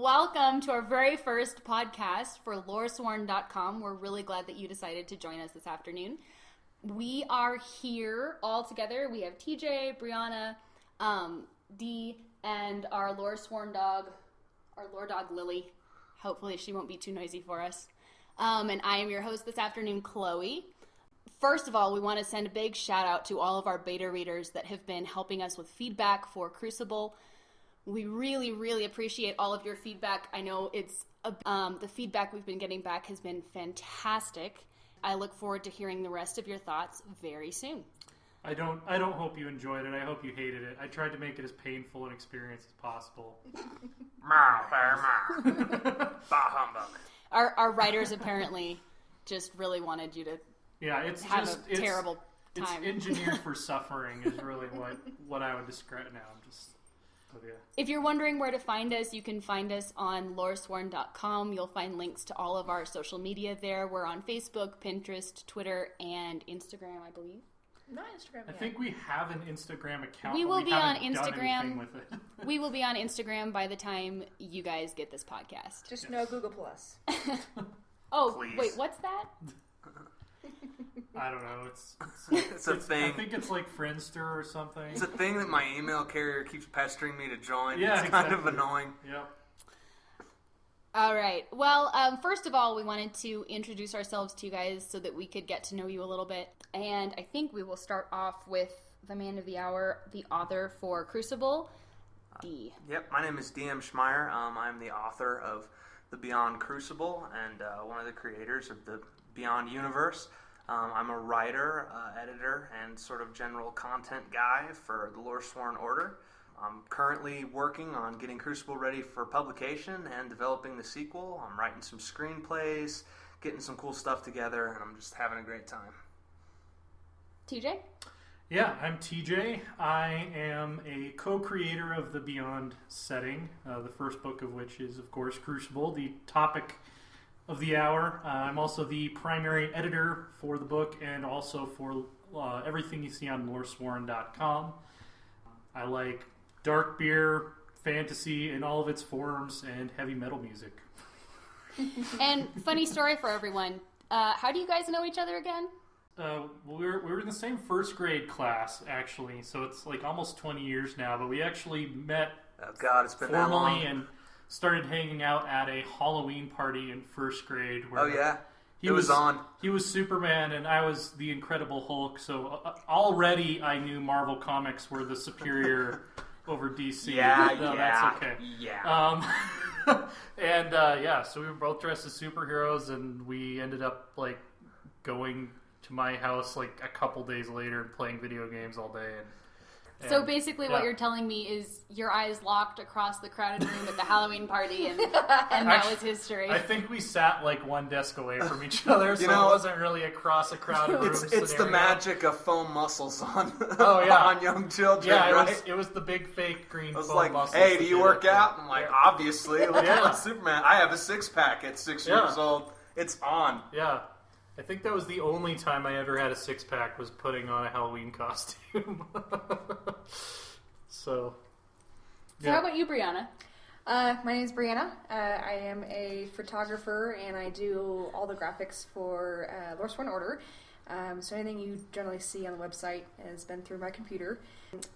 Welcome to our very first podcast for Loresworn.com. We're really glad that you decided to join us this afternoon. We are here all together. We have TJ, Brianna, Dee, and our Loresworn dog, our lore dog Lily. Hopefully she won't be too noisy for us. And I am your host this afternoon, Chloe. First of all, we want to send a big shout out to all of our beta readers that have been helping us with feedback for Crucible. We really, really appreciate all of your feedback. I know the feedback we've been getting back has been fantastic. I look forward to hearing the rest of your thoughts very soon. I don't hope you enjoyed it. I hope you hated it. I tried to make it as painful an experience as possible. Bah humbug. Our writers apparently just really wanted you to it's terrible time. It's engineered for suffering is really what I would describe now. If you're wondering where to find us, you can find us on Loresworn.com. You'll find links to all of our social media there. We're on Facebook, Pinterest, Twitter, and Instagram, I believe. Not Instagram yet. I think we have an Instagram account. We will be on Instagram. With it. We will be on Instagram by the time you guys get this podcast. Just no Google Plus. Oh, Please. Wait, what's that? I don't know. It's a thing. I think it's like Friendster or something. It's a thing that my email carrier keeps pestering me to join. Yeah, it's kind of annoying. Yep. All right. Well, first of all, we wanted to introduce ourselves to you guys so that we could get to know you a little bit. And I think we will start off with the man of the hour, the author for Crucible, Dee. Yep, my name is D.M. Schmeier. I'm the author of The Beyond Crucible and one of the creators of the Beyond universe. I'm a writer, editor, and sort of general content guy for the Loresworn Order. I'm currently working on getting Crucible ready for publication and developing the sequel. I'm writing some screenplays, getting some cool stuff together, and I'm just having a great time. TJ? Yeah, I'm TJ. I am a co-creator of the Beyond setting, the first book of which is, of course, Crucible, the topic of the hour. I'm also the primary editor for the book and also for everything you see on Loresworn.com. I like dark beer, fantasy in all of its forms, and heavy metal music. And funny story for everyone. How do you guys know each other again? We were in the same first grade class, actually, so it's like almost 20 years now, but we actually met Oh, God, it's been that long. formally and started hanging out at a Halloween party in first grade. Where Oh, yeah? He was on. He was Superman, and I was the Incredible Hulk, so already I knew Marvel Comics were the superior over DC. That's okay. Yeah. So we were both dressed as superheroes, and we ended up, like, going to my house, like, a couple days later and playing video games all day, So basically what you're telling me is your eyes locked across the crowded room at the Halloween party, and that was history. I think we sat like one desk away from each other, so it wasn't really across a crowded room It's the magic of foam muscles on on young children, Yeah, right? it was the big fake green I was foam like, muscles. hey, do you work out? I'm like, obviously. Look at Superman. I have a six-pack at 6 years old. It's on. Yeah. I think that was the only time I ever had a six-pack was putting on a Halloween costume. So how about you, Brianna? My name is Brianna. I am a photographer, and I do all the graphics for Loresworn Order. So anything you generally see on the website has been through my computer.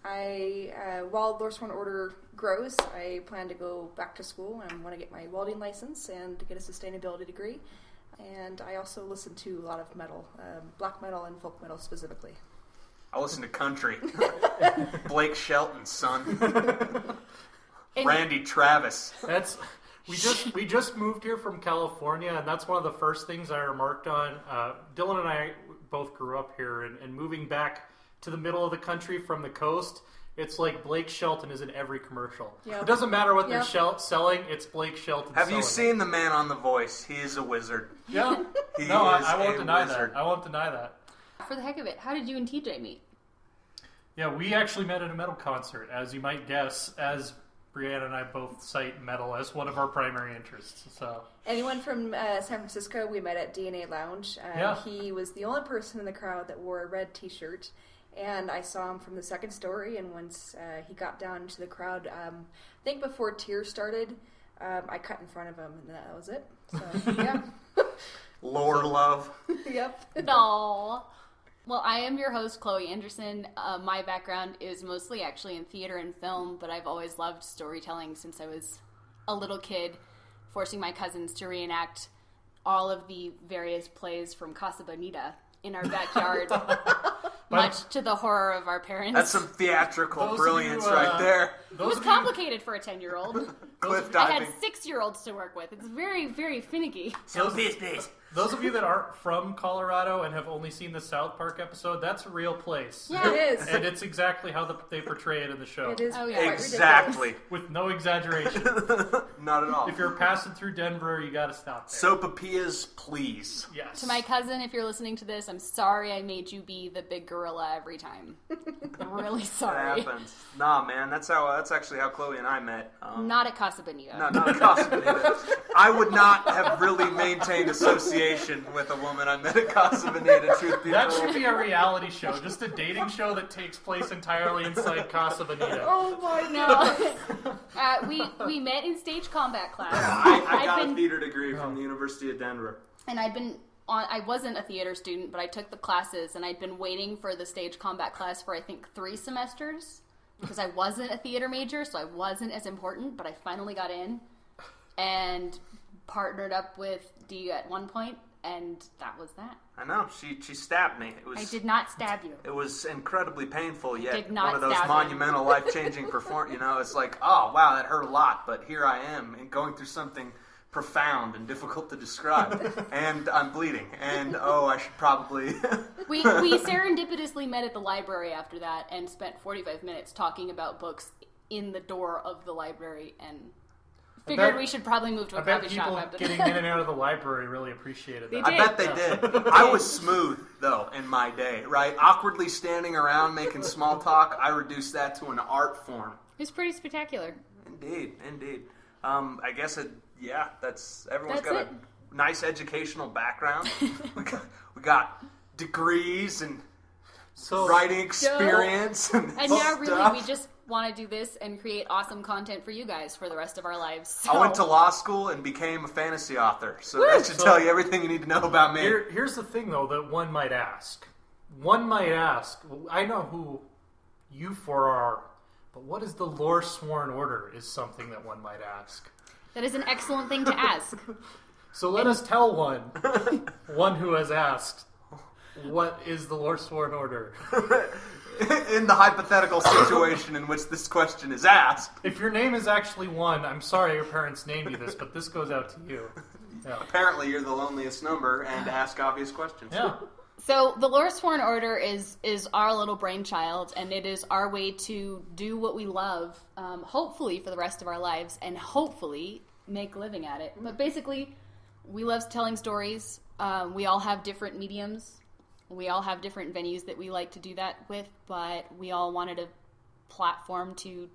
While Loresworn Order grows, I plan to go back to school and want to get my welding license and to get a sustainability degree. And I also listen to a lot of metal, black metal and folk metal specifically. I listen to country. Blake Shelton, son. And Randy Travis. We just moved here from California, and that's one of the first things I remarked on. Dylan and I both grew up here, and moving back to the middle of the country from the coast, it's like Blake Shelton is in every commercial. Yep. It doesn't matter what they're selling, it's Blake Shelton. Have you seen the man on The Voice? He is a wizard. Yeah. I won't deny that. I won't deny that. For the heck of it, how did you and TJ meet? Yeah, we actually met at a metal concert, as you might guess, as Brianna and I both cite metal as one of our primary interests. So anyone from San Francisco, we met at DNA Lounge. He was the only person in the crowd that wore a red t-shirt. And I saw him from the second story, and once he got down into the crowd, I think before Tears started, I cut in front of him, and that was it. So, yeah. Lore love. Yep. No. Well, I am your host, Chloe Anderson. My background is mostly actually in theater and film, but I've always loved storytelling since I was a little kid, forcing my cousins to reenact all of the various plays from Casa Bonita in our backyard, much to the horror of our parents. That's some theatrical Those brilliance of you, right there. It was complicated for a 10-year-old. Cliff I had diving. 6-year-olds to work with. It's very, very finicky. So please. Those of you that aren't from Colorado and have only seen the South Park episode, that's a real place. Yeah. It is. And it's exactly how they portray it in the show. It is Oh, yeah. quite Exactly. With no exaggeration. Not at all. If you're passing through Denver, you gotta stop there. Sopapillas, please. Yes. To my cousin, if you're listening to this, I'm sorry I made you be the big gorilla every time. I'm really That sorry. happens. Nah, man. That's actually how Chloe and I met. Not at Casa Bonita. Not a Casa Bonita. I would not have really maintained association with a woman I met at Casa Bonita, truth be That told. should be a reality show, just a dating show that takes place entirely inside Casa Bonita. Oh my No. We met in stage combat class. I got I've a been- theater degree from the University of Denver. And I wasn't a theater student, but I took the classes, and I'd been waiting for the stage combat class for, I think, 3 semesters, because I wasn't a theater major, so I wasn't as important, but I finally got in, and partnered up with Dee at one point, and that was that. I know. She stabbed me. I did not stab you. It was incredibly painful, yet Did not one of those stab monumental, life-changing perform. It's like, oh wow, that hurt a lot, but here I am, and going through something profound and difficult to describe, and I'm bleeding, and I should probably. We serendipitously met at the library after that, and spent 45 minutes talking about books in the door of the library, and figured we should probably move to a I bet coffee people shop after getting that. in and out of the library really appreciated that. They I bet they did. I was smooth though in my day, right? Awkwardly standing around making small talk. I reduced that to an art form. It was pretty spectacular. Indeed. I guess that's everyone's That's got it. a nice educational background. we got degrees and So writing experience and And now, really, stuff. we just want to do this and create awesome content for you guys for the rest of our lives. So. I went to law school and became a fantasy author, so that should tell you everything you need to know about me. here's the thing, though, that one might ask. I know who you four are, but what is the Loresworn Order is something that one might ask. That is an excellent thing to ask. So let us tell one who has asked, what is the Loresworn Order? In the hypothetical situation in which this question is asked. If your name is actually one, I'm sorry your parents named you this, but this goes out to you. Yeah. Apparently, you're the loneliest number and ask obvious questions. Yeah. So the Loresworn Order is our little brainchild, and it is our way to do what we love, hopefully for the rest of our lives, and hopefully make a living at it. But basically, we love telling stories. We all have different mediums. We all have different venues that we like to do that with, but we all wanted a platform to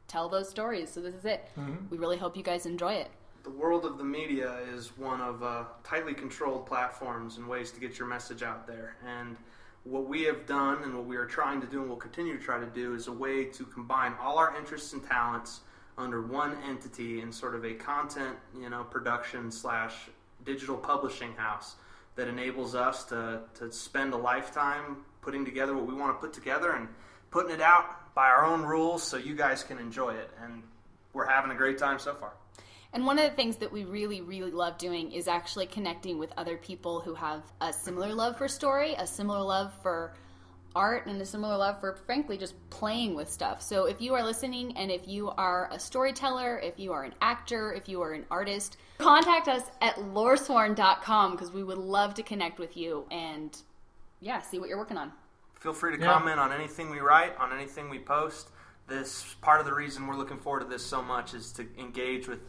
tell those stories. So this is it. Mm-hmm. We really hope you guys enjoy it. The world of the media is one of tightly controlled platforms and ways to get your message out there. And what we have done and what we are trying to do and will continue to try to do is a way to combine all our interests and talents under one entity in sort of a content, production / digital publishing house that enables us to spend a lifetime putting together what we want to put together and putting it out by our own rules so you guys can enjoy it. And we're having a great time so far. And one of the things that we really, really love doing is actually connecting with other people who have a similar love for story, a similar love for art, and a similar love for, frankly, just playing with stuff. So if you are listening, and if you are a storyteller, if you are an actor, if you are an artist, contact us at loresworn.com, because we would love to connect with you and, see what you're working on. Feel free to comment on anything we write, on anything we post. This part of the reason we're looking forward to this so much is to engage with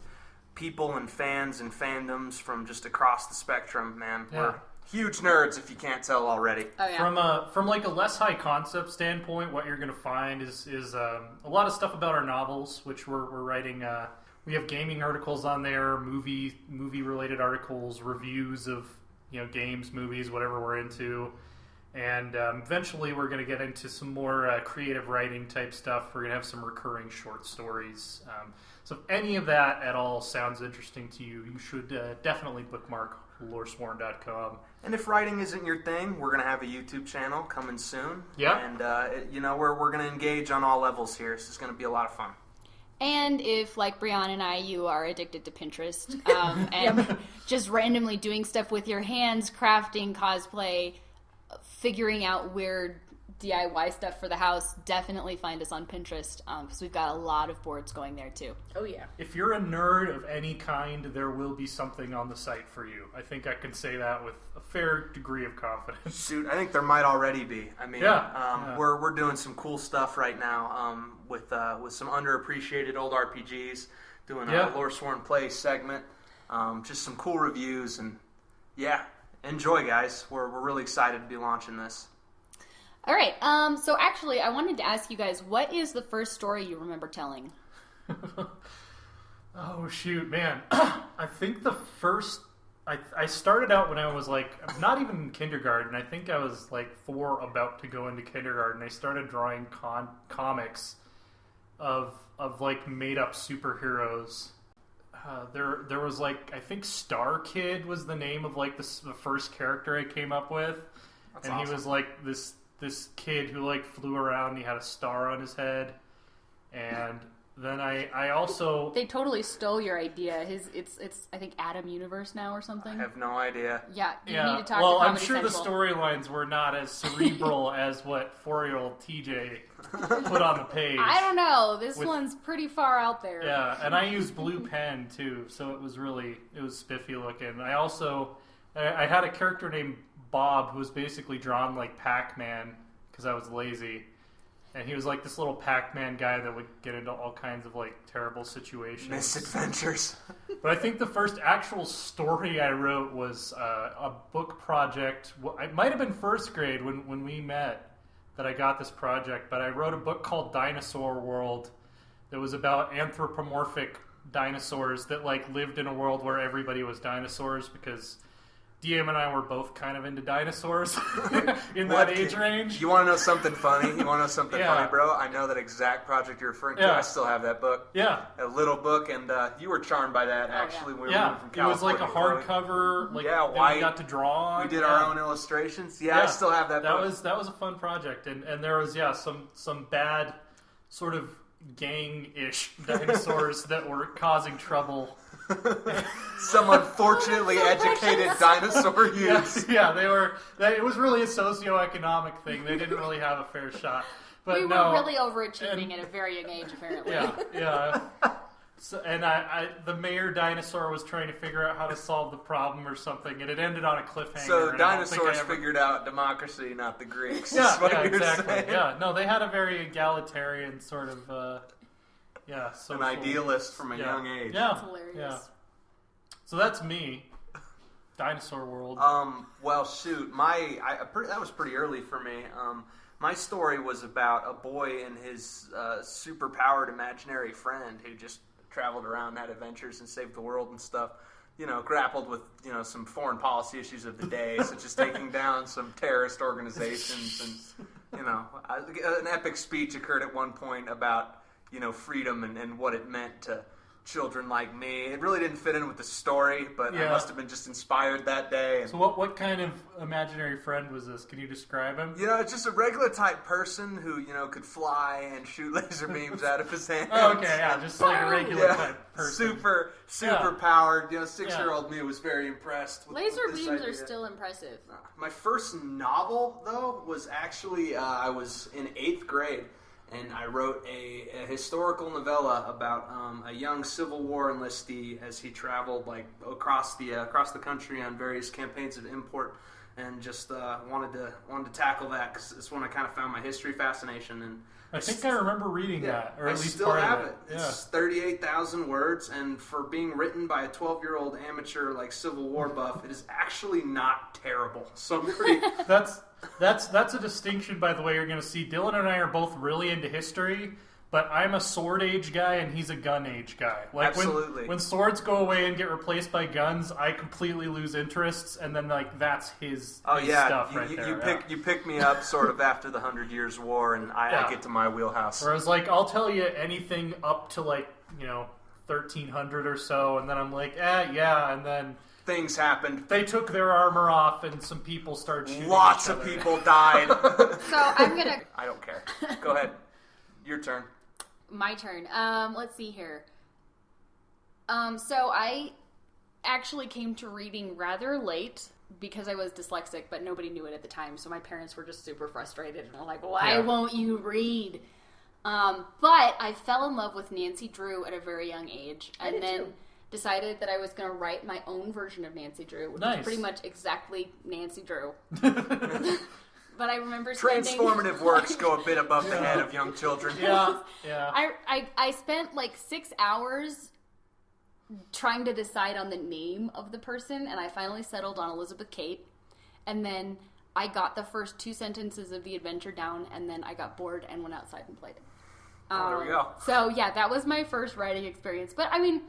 people and fans and fandoms from just across the spectrum, man. Yeah. We're huge nerds if you can't tell already. Oh, yeah. From like a less high concept standpoint, what you're going to find is a lot of stuff about our novels, which we're writing. We have gaming articles on there, movie related articles, reviews of games, movies, whatever we're into, And eventually we're going to get into some more creative writing type stuff. We're going to have some recurring short stories. So if any of that at all sounds interesting to you, you should definitely bookmark Loresworn.com. And if writing isn't your thing, we're going to have a YouTube channel coming soon. Yeah. And, we're going to engage on all levels here. So it's going to be a lot of fun. And if, like Brianna and I, you are addicted to Pinterest and just randomly doing stuff with your hands, crafting, cosplay, figuring out weird DIY stuff for the house, definitely find us on Pinterest because we've got a lot of boards going there too. Oh, yeah. If you're a nerd of any kind, there will be something on the site for you. I think I can say that with a fair degree of confidence. Shoot, I think there might already be. I mean, Yeah. we're doing some cool stuff right now with some underappreciated old RPGs, doing a Loresworn Play segment, just some cool reviews, and enjoy, guys. We're really excited to be launching this. All right, so actually I wanted to ask you guys, what is the first story you remember telling? Oh, shoot, man. I think the first... I started out when I was, not even in kindergarten. I think I was, 4, about to go into kindergarten. I started drawing comics of made-up superheroes. There was, I think Star Kid was the name of, the first character I came up with. That's and awesome. He was, this kid who flew around. He had a star on his head, and then I also They totally stole your idea. It's I think Atom Universe now or something. I have no idea. Yeah, you need to talk to I'm Comedy sure Central. the storylines were not as cerebral as what 4-year-old TJ put on the page. I don't know. This one's pretty far out there. Yeah, and I used blue pen too, so it was spiffy looking. I had a character named Bob who was basically drawn like Pac-Man because I was lazy, and he was this little Pac-Man guy that would get into all kinds of terrible situations, Misadventures. But I think the first actual story I wrote was a book project. It might have been first grade when we met that I got this project, but I wrote a book called Dinosaur World that was about anthropomorphic dinosaurs that lived in a world where everybody was dinosaurs because DM and I were both kind of into dinosaurs in that age range. You want to know something funny? Funny, bro? I know that exact project you're referring to. Yeah. I still have that book. Yeah. A little book, and you were charmed by that, actually, when we were moving from It California. was a hardcover, that white. we got to draw on. We did our own illustrations. I still have that book. That was a fun project, and there was some bad sort of gang-ish dinosaurs that were causing trouble. Some unfortunately educated dinosaur youths. Yeah, they were. It was really a socioeconomic thing. They didn't really have a fair shot. But we were really overachieving at a very young age, apparently. Yeah. So, and the mayor dinosaur was trying to figure out how to solve the problem or something, and it ended on a cliffhanger. So dinosaurs figured out democracy, not the Greeks. Yeah, is what you're exactly. saying. Yeah, no, they had a very egalitarian sort of, social, an idealist from a young age. Yeah, That's hilarious. yeah. So that's me. Dinosaur World. Well, shoot, that was pretty early for me. My story was about a boy and his super-powered imaginary friend who just traveled around, had adventures, and saved the world and stuff. Grappled with, some foreign policy issues of the day, such as taking down some terrorist organizations. And, an epic speech occurred at one point about, freedom and what it meant to children like me. It really didn't fit in with the story, but I must have been just inspired that day. So what kind of imaginary friend was this? Can you describe him? It's just a regular type person who, could fly and shoot laser beams out of his hands. Oh, okay, yeah, just like a regular type person. Super powered. 6-year-old me was very impressed with Laser this beams idea. are still impressive. My first novel, though, was actually, I was in 8th grade. And I wrote a historical novella about a young Civil War enlistee as he traveled across the country on various campaigns of import, and just wanted to tackle that because it's when I kind of found my history fascination. And I think I remember reading that, or at least still part have of it. Yeah. It's 38,000 words, and for being written by a 12-year-old amateur Civil War buff, it is actually not terrible. So I'm pretty. That's a distinction, by the way. You're going to see Dylan and I are both really into history, but I'm a sword age guy and he's a gun age guy. Like Absolutely. When swords go away and get replaced by guns, I completely lose interests, and then like that's his stuff right there. You pick me up sort of after the 100 Years' War, and I get to my wheelhouse. Whereas like I'll tell you anything up to like 1300 or so, and then I'm like, yeah, and then things happened. They took their armor off, and some people started shooting. Lots of people died. So I'm gonna. I don't care. Go ahead. Your turn. My turn. Let's see here. So I actually came to reading rather late because I was dyslexic, but nobody knew it at the time. So my parents were just super frustrated and were like, "Why won't you read?" But I fell in love with Nancy Drew at a very young age, and then decided that I was going to write my own version of Nancy Drew, which is pretty much exactly Nancy Drew. But I remember transformative works go a bit above the head of young children. Yeah. I spent like 6 hours trying to decide on the name of the person, and I finally settled on Elizabeth Kate. And then I got the first 2 sentences of the adventure down, and then I got bored and went outside and played it. There we go. So yeah, that was my first writing experience. But I mean,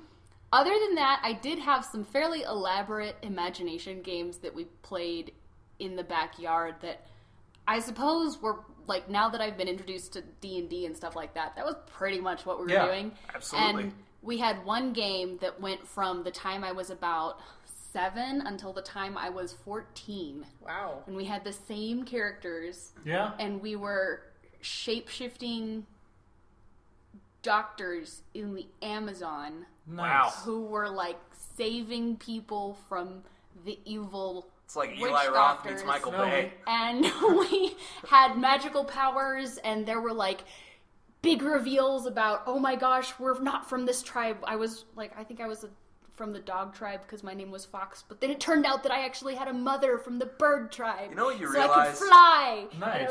other than that, I did have some fairly elaborate imagination games that we played in the backyard that I suppose were, like, now that I've been introduced to D&D and stuff like that, that was pretty much what we were doing. Absolutely. And we had one game that went from the time I was about 7 until the time I was 14. Wow. And we had the same characters. Yeah. And we were shape-shifting doctors in the Amazon. Nice. Who were, like, saving people from the evil... It's like witch Eli Roth doctors. meets Michael Bay. And we had magical powers, and there were, like, big reveals about, oh my gosh, we're not from this tribe. I was, like, I think I was from the dog tribe because my name was Fox, but then it turned out that I actually had a mother from the bird tribe. You know what you so realize? I could fly. Nice. And it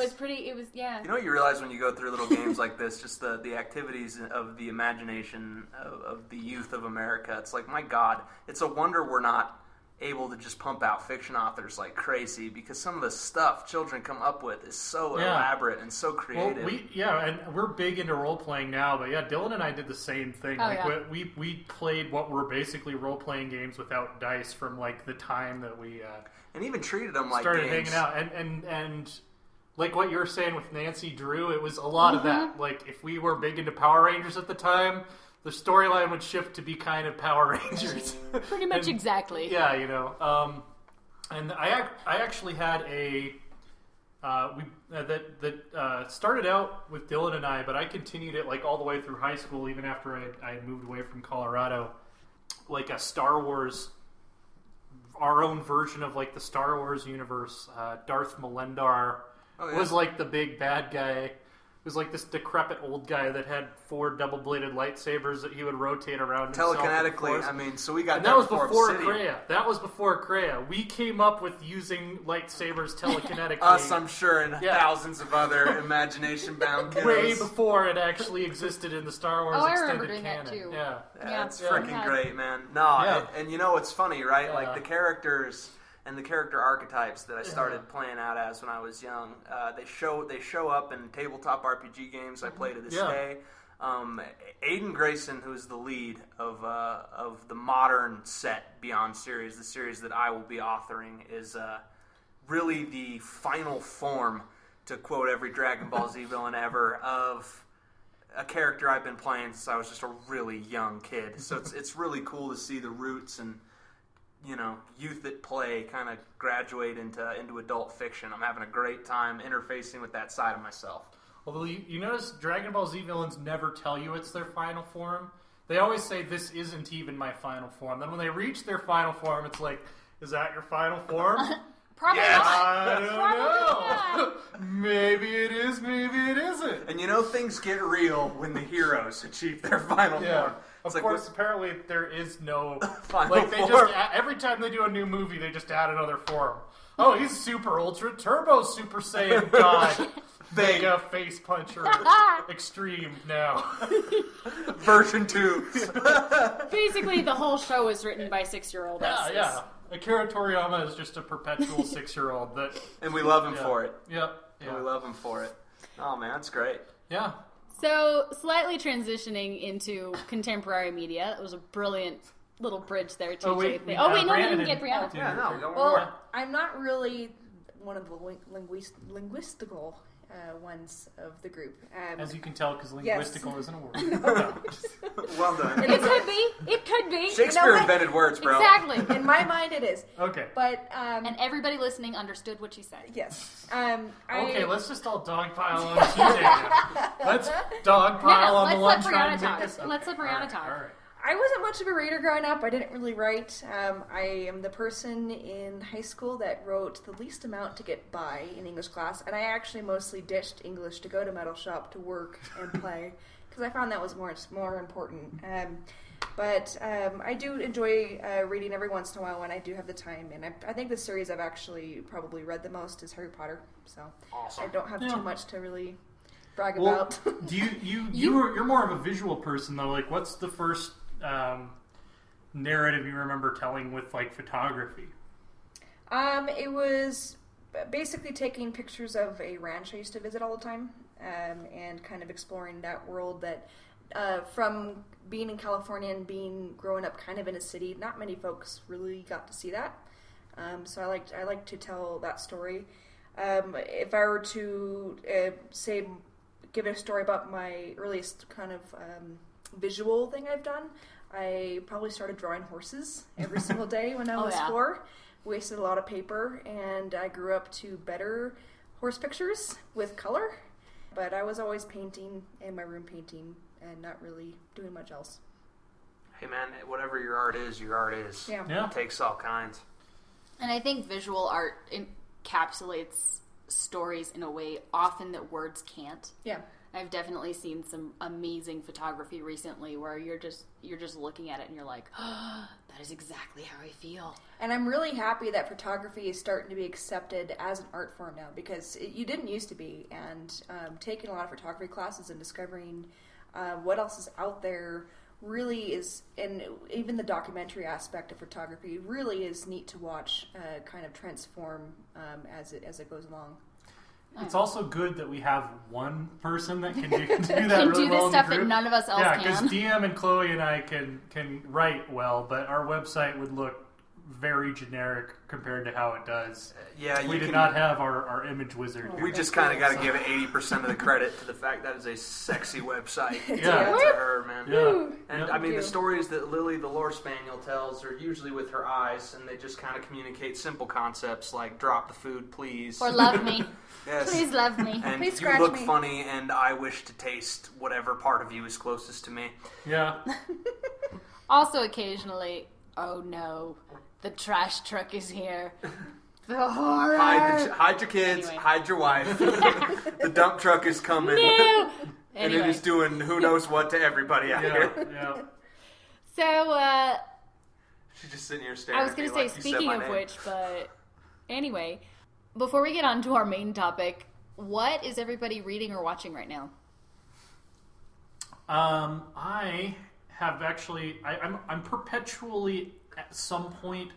was, You know what you realize when you go through little games like this, just the activities of the imagination of the youth of America. It's like, my God, it's a wonder we're not able to just pump out fiction authors like crazy, because some of the stuff children come up with is so elaborate and so creative. Well, and we're big into role-playing now, but Dylan and I did the same thing. We played what were basically role-playing games without dice from, like, the time that we and even treated them like started games. hanging out. And like what you were saying with Nancy Drew, it was a lot of that. Like, if we were big into Power Rangers at the time, the storyline would shift to be kind of Power Rangers. pretty much exactly. Yeah, and I actually had a that started out with Dylan and I, but I continued it like all the way through high school, even after I had moved away from Colorado. Like a Star Wars, our own version of like the Star Wars universe. Darth Malendar was like the big bad guy. It was like this decrepit old guy that had 4 double-bladed lightsabers that he would rotate around telekinetically. I mean, so we got that was before Kreia. That was before Kreia. We came up with using lightsabers telekinetically. Us, I'm sure, and thousands of other imagination-bound kids. Way before it actually existed in the Star Wars extended I remember doing canon. that too. Yeah, it's freaking great, man. And you know what's funny, right? Yeah. Like the characters and the character archetypes that I started playing out as when I was young, they show up in tabletop RPG games I play to this day. Aidan Greyson, who's the lead of the modern set Beyond series, the series that I will be authoring, is really the final form, to quote every Dragon Ball Z villain ever, of a character I've been playing since I was just a really young kid. So it's really cool to see the roots and youth at play kind of graduate into adult fiction. I'm having a great time interfacing with that side of myself. Although you notice Dragon Ball Z villains never tell you it's their final form. They always say, this isn't even my final form. Then when they reach their final form, it's like, is that your final form? Probably yes. not. I don't know. Maybe it is, maybe it isn't. And things get real when the heroes achieve their final form. Of course, apparently there is no final like they form. just every time they do a new movie, they just add another form. Oh, he's Super Ultra Turbo Super Saiyan God. Mega Face Puncher Extreme now. Version 2. Basically, the whole show is written by 6-year-old us. Yeah. Akira Toriyama is just a perpetual 6-year-old and we love him for it. Yep. And we love him for it. Oh man, that's great. Yeah. So, slightly transitioning into contemporary media. That was a brilliant little bridge there, TJ. Oh, wait, no, we Brandon didn't get Brianna. Yeah, no, don't worry. Well, I'm not really one of the linguistical ones of the group. As you can tell, because Yes. linguistical isn't a word. Well done. It could be. It could be. Shakespeare what? invented words, bro. Exactly. In my mind, it is. Okay. But And everybody listening understood what she said. yes. Okay, let's just all dogpile on TJ now. Let's dogpile on the one let's let trying Brianna to make talk. us... Okay. Let's let Brianna talk. All right. I wasn't much of a reader growing up. I didn't really write. I am the person in high school that wrote the least amount to get by in English class, and I actually mostly ditched English to go to metal shop to work and play because I found that was more important. But I do enjoy reading every once in a while when I do have the time, and I think the series I've actually probably read the most is Harry Potter. So Awesome. I don't have Yeah. too much to really brag Well, about. do you're more of a visual person though? Like, what's the first narrative you remember telling with like photography? It was basically taking pictures of a ranch I used to visit all the time, and kind of exploring that world that, from being in California and growing up kind of in a city, not many folks really got to see that. So I like to tell that story. If I were to give a story about my earliest kind of visual thing I've done, I probably started drawing horses every single day when I was 4. Wasted a lot of paper, and I grew up to better horse pictures with color. But I was always painting in my room, painting, and not really doing much else. Hey man, whatever your art is, your art is. Yeah. It takes all kinds. And I think visual art encapsulates stories in a way often that words can't. Yeah. I've definitely seen some amazing photography recently where you're just looking at it and you're like, oh, that is exactly how I feel. And I'm really happy that photography is starting to be accepted as an art form now, because you didn't used to be. And taking a lot of photography classes and discovering what else is out there really is, and even the documentary aspect of photography really is neat to watch kind of transform as it goes along. It's also good that we have one person that can do that Can really do well the in stuff the that group. none of us else Yeah, can. because DM and Chloe and I can write well, but our website would look very generic compared to how it does. Yeah, We did not have our image wizard. We just kind of got to give 80% of the credit to the fact that is a sexy website. Yeah. To her, man. Yeah. And Yeah. I mean, you. the stories that Lily, the lore spaniel, tells are usually with her eyes, and they just kind of communicate simple concepts like "drop the food, please." Or love me. Yes. Please love me. And Please you scratch look me. funny, and I wish to taste whatever part of you is closest to me. Yeah. Also occasionally, oh no, the trash truck is here. The horror. Hide your kids. Anyway. Hide your wife. The dump truck is coming. No! And Anyway. it is doing who knows what to everybody out Yeah. here. Yeah. So, She's just sitting here staring I was at me going to say, like you said speaking my of name. which, but anyway, before we get on to our main topic, what is everybody reading or watching right now? I have actually. I'm perpetually at some point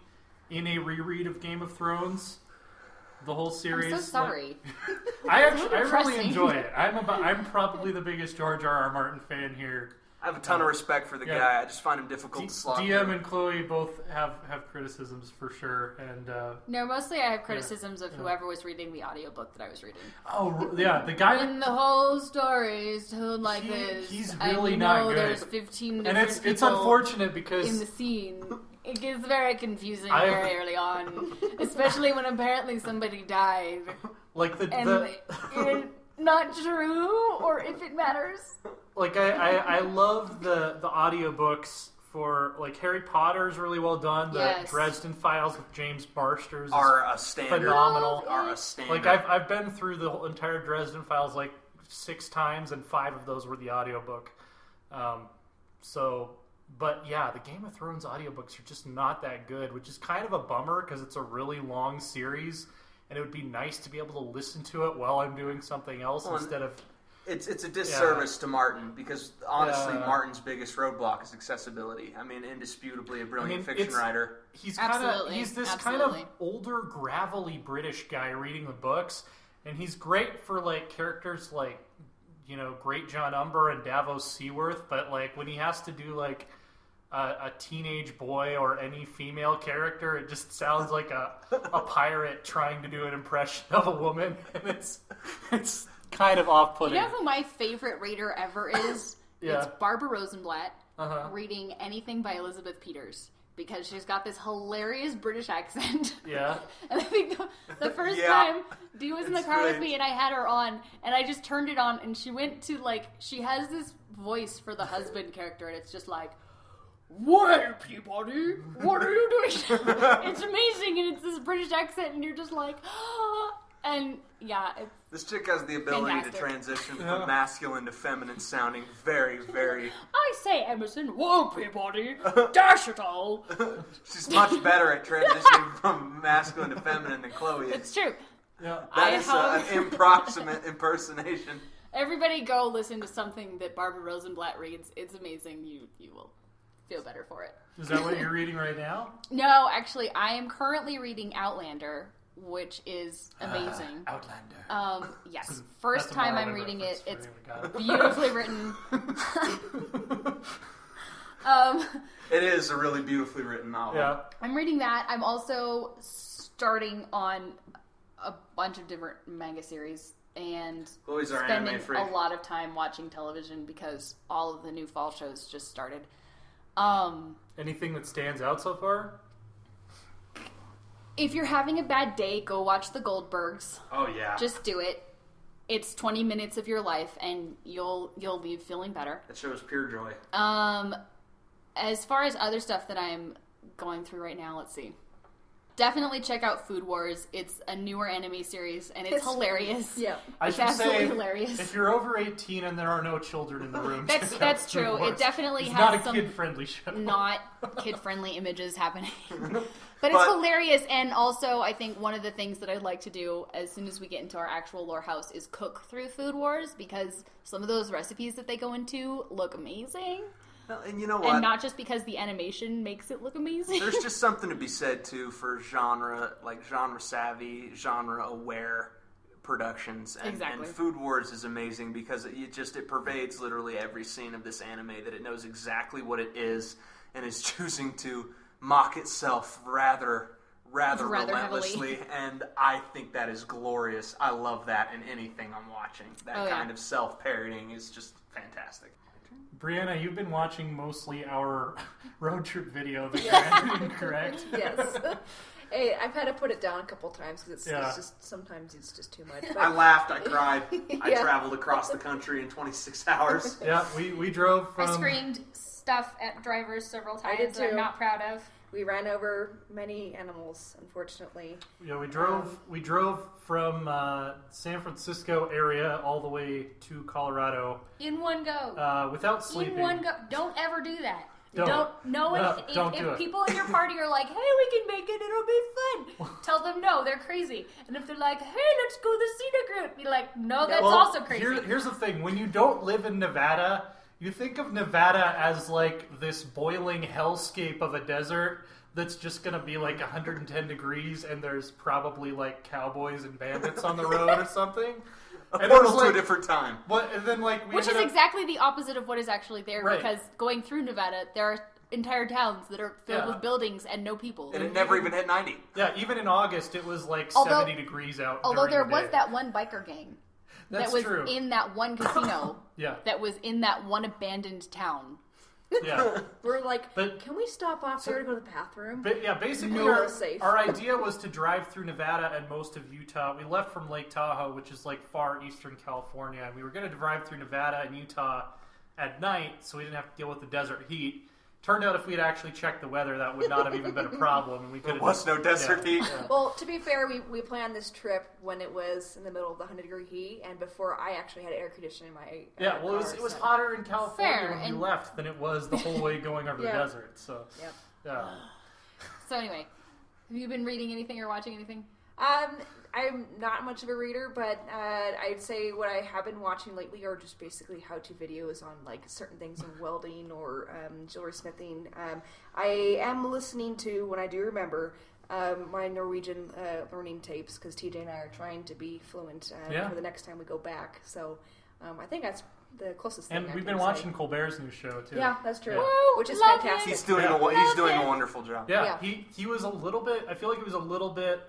in a reread of Game of Thrones. The whole series. I'm so sorry. I really depressing. enjoy it. I'm probably the biggest George R.R. Martin fan here. I have a ton of respect for the Yeah. guy. I just find him difficult to slog DM through. and Chloe both have criticisms for sure, and No, mostly I have criticisms of whoever was reading the audiobook that I was reading. yeah, the guy. And the whole story is told like He- this. he's and really you not know good. There's 15 different And it's people unfortunate because in the scene. It gets very confusing I- very early on, especially when apparently somebody died, like and it's not true, or if it matters. like I love the audiobooks for like Harry Potter's really well done. The Yes. Dresden Files with James Barsters is Are a standard. phenomenal. Are a standard. Like I've been through the whole entire Dresden Files like 6 times, and 5 of those were the audiobook. But yeah, the Game of Thrones audiobooks are just not that good, which is kind of a bummer because it's a really long series, and it would be nice to be able to listen to it while I'm doing something else Well, instead of. It's a disservice to Martin because honestly, Yeah. Martin's biggest roadblock is accessibility. I mean, indisputably a brilliant fiction it's- writer. He's Absolutely, he's this absolutely. kind of older, gravelly British guy reading the books, and he's great for like characters like Great John Umber and Davos Seaworth, but like when he has to do like a teenage boy or any female character, it just sounds like a pirate trying to do an impression of a woman, and it's kind of off-putting. You know who my favorite reader ever is? Yeah. It's Barbara Rosenblatt reading anything by Elizabeth Peters, because she's got this hilarious British accent. Yeah. And I think the first time Dee was in the car with me and I had her on, and I just turned it on, and she went to she has this voice for the husband character, and it's just like, "Well, Peabody, what are you doing?" It's amazing, and it's this British accent, and you're just like, ah. And yeah, this chick has the ability fantastic. to transition from masculine to feminine sounding very, very... I say, Emerson, whoa, Peabody, dash it all. She's much better at transitioning from masculine to feminine than Chloe is. It's true. Yeah. That is an approximate impersonation. Everybody go listen to something that Barbara Rosenblatt reads. It's amazing. You will feel better for it. Is that what you're reading right now? No, actually, I am currently reading Outlander, which is amazing. Outlander. Yes. First That's a time I'm Marley reading reference it. for It's anyone got it. beautifully written. It is a really beautifully written novel. Yeah. I'm reading that. I'm also starting on a bunch of different manga series and Chloe's our spending anime freak. a lot of time watching television because all of the new fall shows just started. Anything that stands out so far? If you're having a bad day, go watch The Goldbergs. Oh, yeah. Just do it. It's 20 minutes of your life, and you'll leave feeling better. That show is pure joy. As far as other stuff that I'm going through right now, let's see. Definitely check out Food Wars. It's a newer anime series, and it's hilarious. Yeah. I It's should absolutely say, hilarious. if you're over 18 and there are no children in the room, check out That's Food true. Wars. It definitely It's has not a some kid-friendly show. not kid-friendly images happening. But it's hilarious, and also I think one of the things that I'd like to do as soon as we get into our actual lore house is cook through Food Wars, because some of those recipes that they go into look amazing. Well, and you know what? And not just because the animation makes it look amazing. There's just something to be said, too, for genre-savvy, genre-aware productions. And, Exactly. and Food Wars is amazing because it pervades literally every scene of this anime, that it knows exactly what it is and is choosing to mock itself rather relentlessly. heavily. And I think that is glorious. I love that in anything I'm watching. That kind of self-parodying is just fantastic. Brianna, you've been watching mostly our road trip video that you're editing, correct? Yes. Hey, I've had to put it down a couple times because it's just sometimes it's just too much. But I laughed, I cried, I Yeah. traveled across the country in 26 hours. Yeah, we drove from... I screamed stuff at drivers several times did that I'm too. not proud of. we ran over many animals, unfortunately. Yeah, we drove from San Francisco area all the way to Colorado In one go. without sleeping. In one go. Don't ever do that. Don't. Don't do if it. people in your party are like, hey, we can make it, it'll be fun. Tell them no, they're crazy. And if they're like, hey, let's go to the Cedar Group, be like, no, that's Well, also crazy. Here's the thing. When you don't live in Nevada, you think of Nevada as like this boiling hellscape of a desert that's just going to be like 110 degrees and there's probably like cowboys and bandits on the road or something. A And it was portal to like- a different time. And then like we Which is ended up- exactly the opposite of what is actually there, Right. because going through Nevada, there are entire towns that are filled Yeah. with buildings and no people. And it never even hit 90. Yeah, even in August it was like Although- 70 degrees out. Although during there the was day. that one biker gang That's that was true. in that one casino Yeah. that was in that one abandoned town. Yeah. We're like, But- can we stop off there to go to the bathroom? But yeah, basically No, our, safe. our idea was to drive through Nevada and most of Utah. We left from Lake Tahoe, which is like far eastern California, and we were going to drive through Nevada and Utah at night so we didn't have to deal with the desert heat. Turned out if we had actually checked the weather, that would not have even been a problem. And we could There was no desert heat. Yeah. Well, to be fair, we planned this trip when it was in the middle of the 100-degree heat, and before I actually had air conditioning in my Yeah, well, car, it was so- hotter in California Fair, when and- we left than it was the whole way going over Yeah. the desert. So, Yep. yeah. So anyway, have you been reading anything or watching anything? I'm not much of a reader, but I'd say what I have been watching lately are just basically how-to videos on like certain things in welding or jewelry smithing. I am listening to, when I do remember, my Norwegian learning tapes, because TJ and I are trying to be fluent Yeah. for the next time we go back. So I think that's the closest thing. And I we've can been say. watching Colbert's new show too. Yeah, that's true. Woo, Which is love fantastic. He's doing a wonderful job. Yeah, Yeah. he was a little bit. I feel like he was a little bit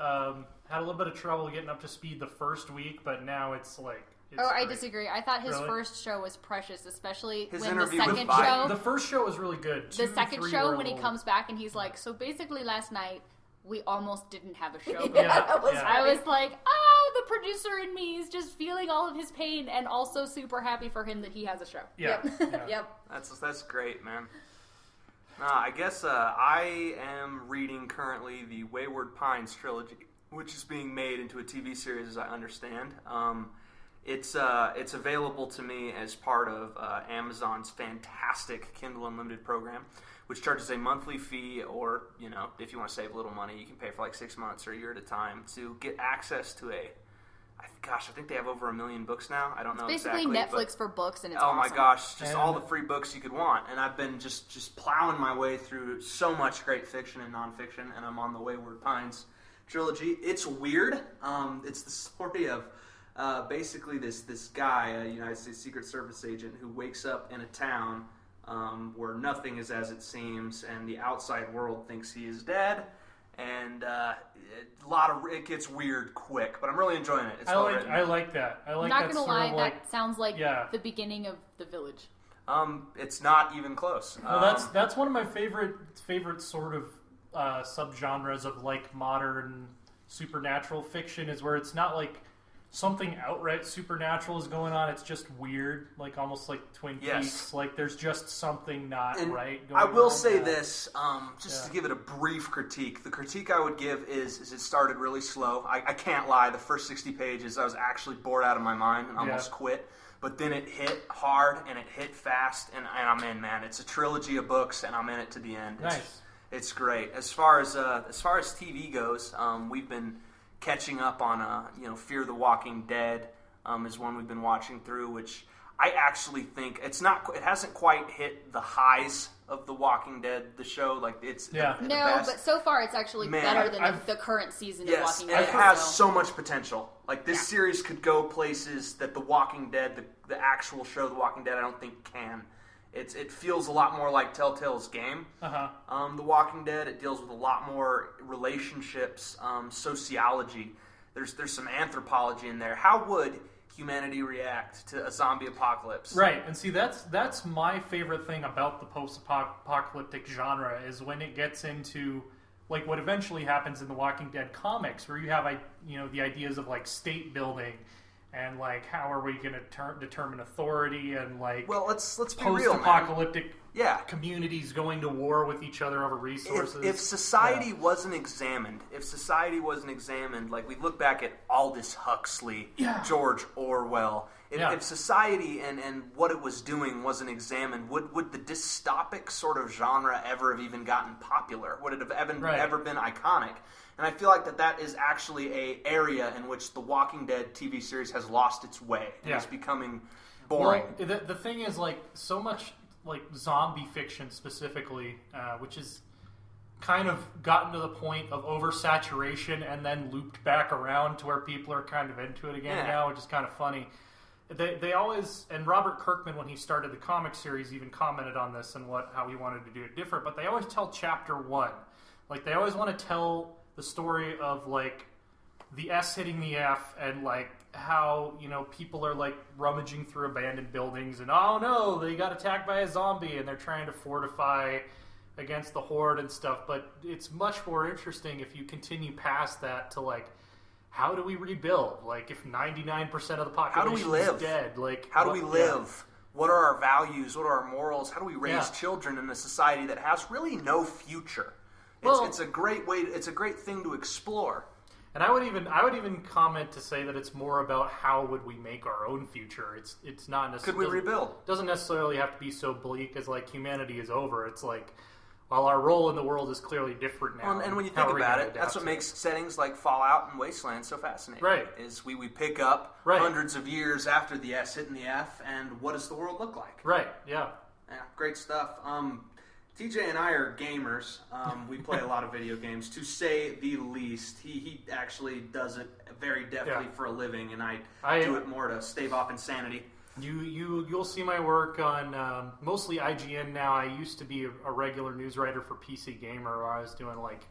had a little bit of trouble getting up to speed the first week, but now it's like. It's I great. disagree. I thought his Really? first show was precious, especially His when the interview with second Biden. show. The first show was really good. The 2, second 3 show were when he a comes back and he's like, so basically last night we almost didn't have a show. Yeah, was yeah. I was like, oh, the producer in me is just feeling all of his pain and also super happy for him that he has a show. Yeah, Yep. yeah. Yep. That's great, man. I guess I am reading currently the Wayward Pines trilogy, which is being made into a TV series, as I understand. It's available to me as part of Amazon's fantastic Kindle Unlimited program, which charges a monthly fee, or if you want to save a little money, you can pay for like 6 months or a year at a time to get access to I think they have over 1 million books now. I don't know Basically exactly. Netflix for books, and it's Oh awesome. my gosh, just And- all the free books you could want. And I've been just plowing my way through so much great fiction and nonfiction, and I'm on the Wayward Pines trilogy. It's weird. It's the story of basically this guy, a United States Secret Service agent, who wakes up in a town where nothing is as it seems, and the outside world thinks he is dead. And it gets weird quick, but I'm really enjoying it. It's well written. I like that. I like I'm not that gonna sort lie, of like. that sounds like Yeah. the beginning of The Village. It's not even close. No, that's one of my favorite sort of subgenres of like modern supernatural fiction, is where it's not like something outright supernatural is going on. It's just weird, like almost like Twin Peaks. Like there's just something not And right going I will on. say Yeah. this, just to give it a brief critique. The critique I would give is it started really slow. I can't lie, the first 60 pages I was actually bored out of my mind and almost quit. But then it hit hard and it hit fast, and I'm in, man. It's a trilogy of books, and I'm in it to the end. Nice. It's great. As far as TV goes, we've been catching up on Fear the Walking Dead is one we've been watching through, which I actually think it hasn't quite hit the highs of The Walking Dead, the show. Like it's the No, best. but so far it's actually Man, better than I've- the current season of Yes, Walking and Dead. it has so- so much potential. Like this series could go places that The Walking Dead, the actual show The Walking Dead, I don't think can. It feels a lot more like Telltale's game. The Walking Dead, it deals with a lot more relationships, sociology. There's some anthropology in there. How would humanity react to a zombie apocalypse? Right, and see that's my favorite thing about the post-apocalyptic genre, is when it gets into like what eventually happens in the Walking Dead comics, where you have the ideas of like state building and like how are we going to determine authority, and like Well, let's be real, man. post-apocalyptic Yeah. communities going to war with each other over resources. If society wasn't examined, like we look back at Aldous Huxley, George Orwell, if society and what it was doing wasn't examined, would the dystopic sort of genre ever have even gotten popular? Would it have ever been iconic? And I feel like that is actually a area in which the Walking Dead TV series has lost its way and is becoming boring. Well, the thing is, like, so much like zombie fiction specifically, which is kind of gotten to the point of oversaturation and then looped back around to where people are kind of into it again now, which is kind of funny. They always, and Robert Kirkman, when he started the comic series, even commented on this and how he wanted to do it different, but they always tell chapter one. Like, they always want to tell the story of, like, the S hitting the F, and, like, how, people are, like, rummaging through abandoned buildings, and, oh, no, they got attacked by a zombie, and they're trying to fortify against the horde and stuff. But it's much more interesting if you continue past that to, like, how do we rebuild? Like, if 99% of the population is dead, like... How do we live? What are our values? What are our morals? How do we raise children in a society that has really no future? It's a great way. It's a great thing to explore. And I would even comment to say that it's more about how would we make our own future. It's not necessarily... Could we rebuild? Doesn't necessarily have to be so bleak as like humanity is over. It's like, well, our role in the world is clearly different now. And when you how think are we about gonna it, that's adapt what to makes settings like Fallout and Wasteland so fascinating. Right. Is we pick up hundreds of years after the S hitting the F, and what does the world look like? Right. Yeah. Yeah. Great stuff. TJ and I are gamers. We play a lot of video games, to say the least. He actually does it very deftly for a living, and I do it more to stave off insanity. You'll see my work on mostly IGN now. I used to be a regular news writer for PC Gamer, where I was doing like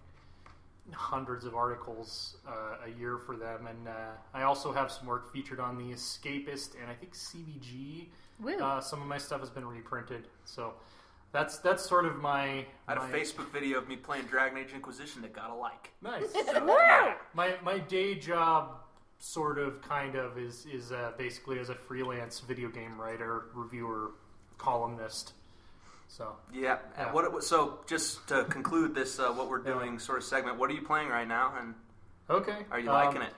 hundreds of articles a year for them, and I also have some work featured on The Escapist and I think CBG. Some of my stuff has been reprinted, so that's sort of my. I had a Facebook video of me playing Dragon Age Inquisition that got a like. Nice. So, yeah. My day job sort of kind of is basically as a freelance video game writer, reviewer, columnist. So yeah. So just to conclude this, what we're doing sort of segment, what are you playing right now, and are you liking it?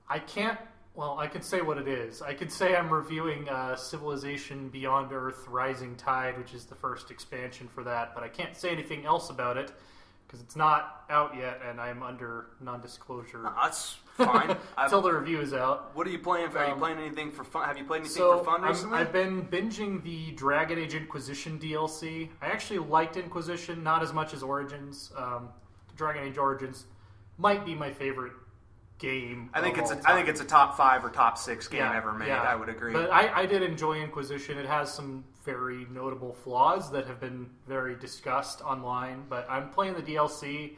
I can't. Well, I could say what it is. I could say I'm reviewing Civilization Beyond Earth: Rising Tide, which is the first expansion for that, but I can't say anything else about it because it's not out yet, and I'm under non-disclosure. That's fine. Until the review is out. What are you playing? Are you playing anything for fun? Have you played anything for fun recently? I've been binging the Dragon Age Inquisition DLC. I actually liked Inquisition, not as much as Origins. Dragon Age Origins might be my favorite game. I think it's a top 5 or top 6 game ever made. Yeah. I would agree. But I did enjoy Inquisition. It has some very notable flaws that have been very discussed online. But I'm playing the DLC.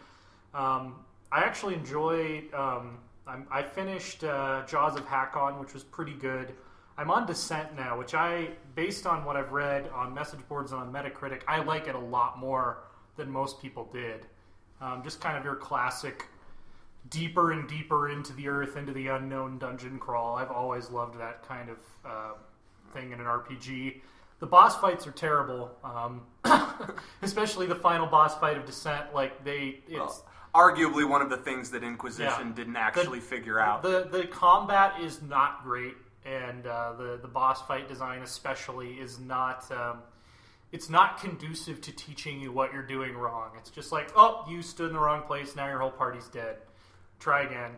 I actually enjoyed. I finished Jaws of Hakon, which was pretty good. I'm on Descent now, which based on what I've read on message boards and on Metacritic, I like it a lot more than most people did. Just kind of your classic deeper and deeper into the earth, into the unknown dungeon crawl. I've always loved that kind of thing in an RPG. The boss fights are terrible, especially the final boss fight of Descent. Arguably one of the things that Inquisition didn't actually figure out. The combat is not great, and the boss fight design especially is not. It's not conducive to teaching you what you're doing wrong. It's just like, oh, you stood in the wrong place, now your whole party's dead. Try again.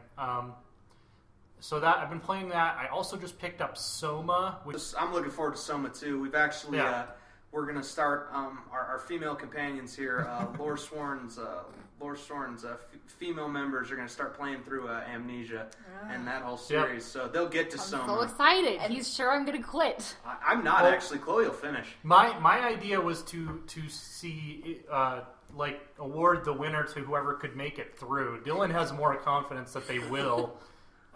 So that I've been playing that. I also just picked up Soma. I'm looking forward to Soma too. We've actually we're going to start our female companions here. Loresworn's female members are going to start playing through Amnesia and that whole series. So they'll get to Soma. I'm so excited. He's sure I'm going to quit. I'm not actually. Chloe will finish. My idea was to see award the winner to whoever could make it through. Dylan has more confidence that they will.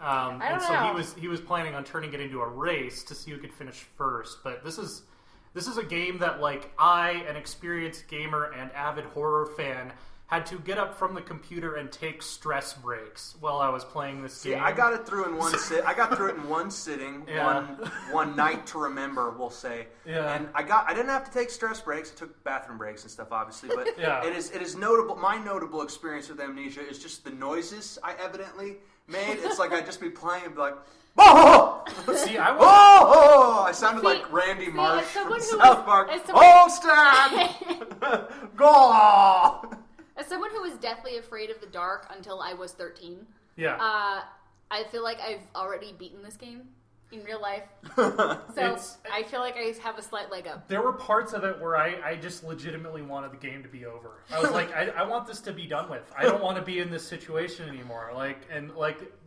He was planning on turning it into a race to see who could finish first. But this is a game that I, an experienced gamer and avid horror fan, had to get up from the computer and take stress breaks while I was playing this game. I got it through in one I got through it in one sitting, one night to remember, we'll say. Yeah. And I didn't have to take stress breaks. I took bathroom breaks and stuff, obviously, but it is notable. My notable experience with Amnesia is just the noises I evidently made. It's like I'd just be playing and be like, oh! See, I sounded like Randy Marsh from South Park. Stan! Go! As someone who was deathly afraid of the dark until I was 13, I feel like I've already beaten this game in real life. So I feel like I have a slight leg up. There were parts of it where I just legitimately wanted the game to be over. I was like, I want this to be done with. I don't want to be in this situation anymore.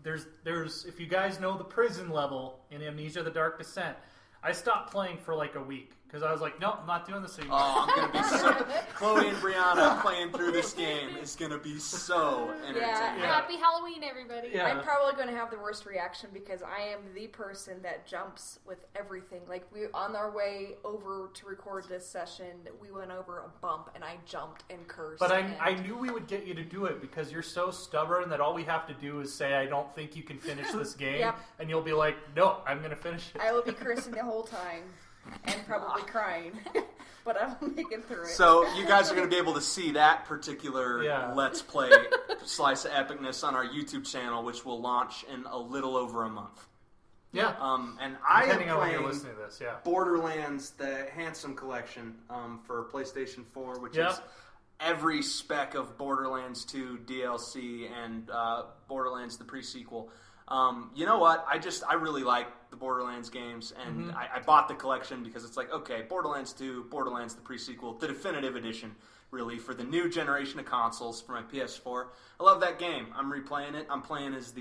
There's if you guys know the prison level in Amnesia: The Dark Descent, I stopped playing for like a week. Because I was like, nope, I'm not doing this anymore. Oh, I'm going to be so... Chloe and Brianna playing through this game is going to be so entertaining. Yeah. Happy Halloween, everybody. Yeah. I'm probably going to have the worst reaction because I am the person that jumps with everything. Like, on our way over to record this session, we went over a bump and I jumped and cursed. But I knew we would get you to do it because you're so stubborn that all we have to do is say, I don't think you can finish this game. And you'll be like, no, I'm going to finish it. I will be cursing the whole time. And probably crying, but I will make it through it. So you guys are going to be able to see that particular Let's Play Slice of Epicness on our YouTube channel, which will launch in a little over a month. Yeah. And I am Depending on when playing you're listening to this, Borderlands, the Handsome Collection for PlayStation 4, which is every spec of Borderlands 2 DLC and Borderlands the pre-sequel. You know what? I really like the Borderlands games, and I bought the collection because it's like, okay, Borderlands 2, Borderlands the pre-sequel, the definitive edition. really, for the new generation of consoles for my PS4. I love that game. I'm replaying it. I'm playing as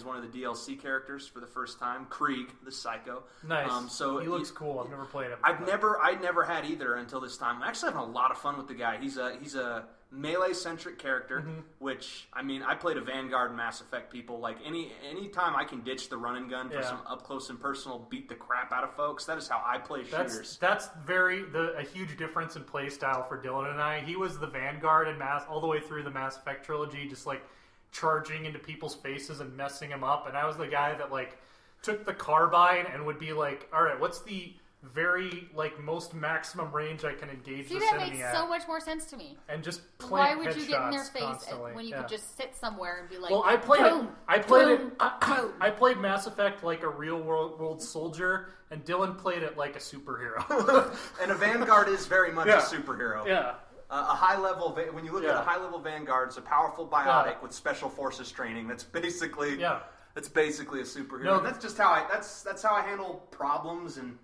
one of the DLC characters for the first time, Krieg, the Psycho. Nice. So he looks cool. I've never played him. I never had either until this time. I'm actually having a lot of fun with the guy. He's a melee-centric character, which, I mean, I played a Vanguard and Mass Effect people. Like, any time I can ditch the run and gun for some up-close and personal beat the crap out of folks, that is how I play shooters. That's a huge difference in play style for Dylan and I. He was the Vanguard and all the way through the Mass Effect trilogy, just, like, charging into people's faces and messing them up, and I was the guy that, like, took the carbine and would be like, all right, what's the very, like, most maximum range I can engage this that enemy makes at. so much more sense to me. And just Why plant would you get in their face constantly. when you could just sit somewhere and be like, well, I played boom, I played Mass Effect like a real world soldier, and Dylan played it like a superhero. And a Vanguard is very much a superhero. Yeah. A high level, when you look at a high level Vanguard, it's a powerful biotic with special forces training. That's basically a superhero. No, that's just how that's how I handle problems and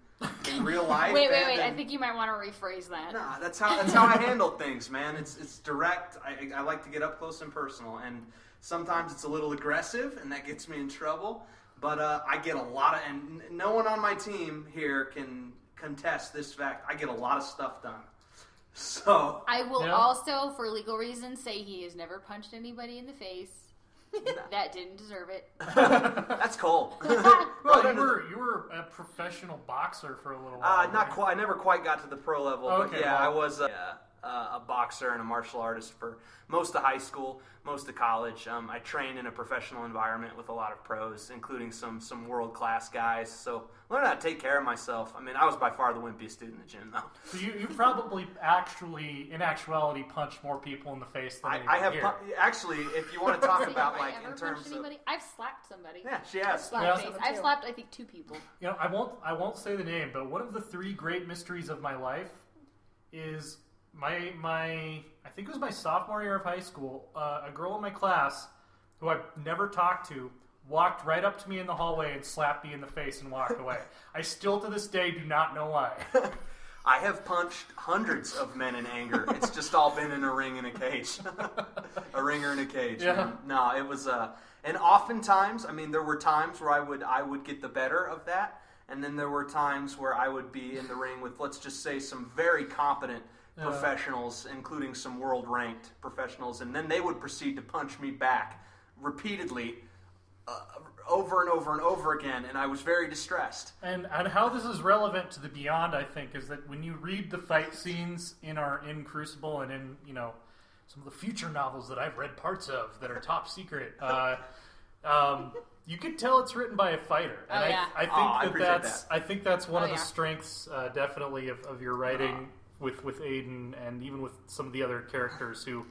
in real life. Wait. I think you might want to rephrase that. Nah, that's how I handle things, man. It's direct. I like to get up close and personal, and sometimes it's a little aggressive, and that gets me in trouble. But I get a lot of, and no one on my team here can contest this fact. I get a lot of stuff done. So I will also, for legal reasons, say he has never punched anybody in the face. That didn't deserve it. That's cool. Well, you were a professional boxer for a little while. Not quite. I never quite got to the pro level, but well, I was a boxer and a martial artist for most of high school, most of college. I trained in a professional environment with a lot of pros, including some world-class guys. So learned how to take care of myself. I mean, I was by far the wimpiest dude in the gym, though. So you probably in actuality, punched more people in the face than I have here. Actually, if you want to talk about have like I ever in terms punched anybody? I've slapped somebody. Yeah, she has. I've slapped I think 2 people. You know, I won't say the name, but one of the 3 great mysteries of my life is my I think it was my sophomore year of high school. A girl in my class who I've never talked to walked right up to me in the hallway and slapped me in the face and walked away. I still to this day do not know why. I have punched hundreds of men in anger. It's just all been in a ring in a cage. A ringer in a cage. Yeah. Man. No, it was and oftentimes, I mean, there were times where I would get the better of that, and then there were times where I would be in the ring with, let's just say, some very competent professionals, including some world-ranked professionals, and then they would proceed to punch me back repeatedly, over and over and over again, and I was very distressed. And how this is relevant to the Beyond, I think, is that when you read the fight scenes in Crucible and in, you know, some of the future novels that I've read parts of that are top secret, you could tell it's written by a fighter. And I think that's one of the strengths, definitely, of your writing with Aidan, and even with some of the other characters who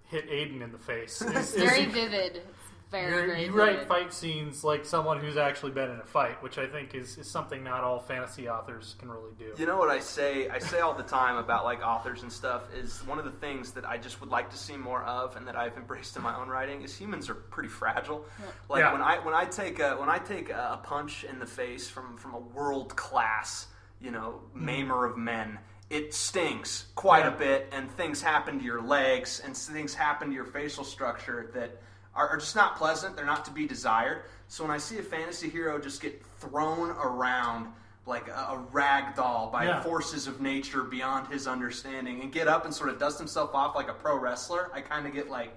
hit Aidan in the face. It's very vivid. You write fight scenes like someone who's actually been in a fight, which I think is something not all fantasy authors can really do. You know what I say all the time about like authors and stuff is one of the things that I just would like to see more of, and that I've embraced in my own writing, is humans are pretty fragile. Like when I take a punch in the face from a world class, you know, maimer of men, it stings quite a bit, and things happen to your legs, and things happen to your facial structure that are just not pleasant. They're not to be desired. So when I see a fantasy hero just get thrown around like a rag doll by forces of nature beyond his understanding, and get up and sort of dust himself off like a pro wrestler, I kind of get like,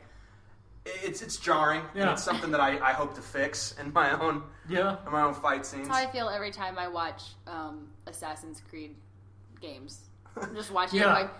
it's jarring. And it's something that I hope to fix in my own fight scenes. That's how I feel every time I watch Assassin's Creed games. I'm just watching it like,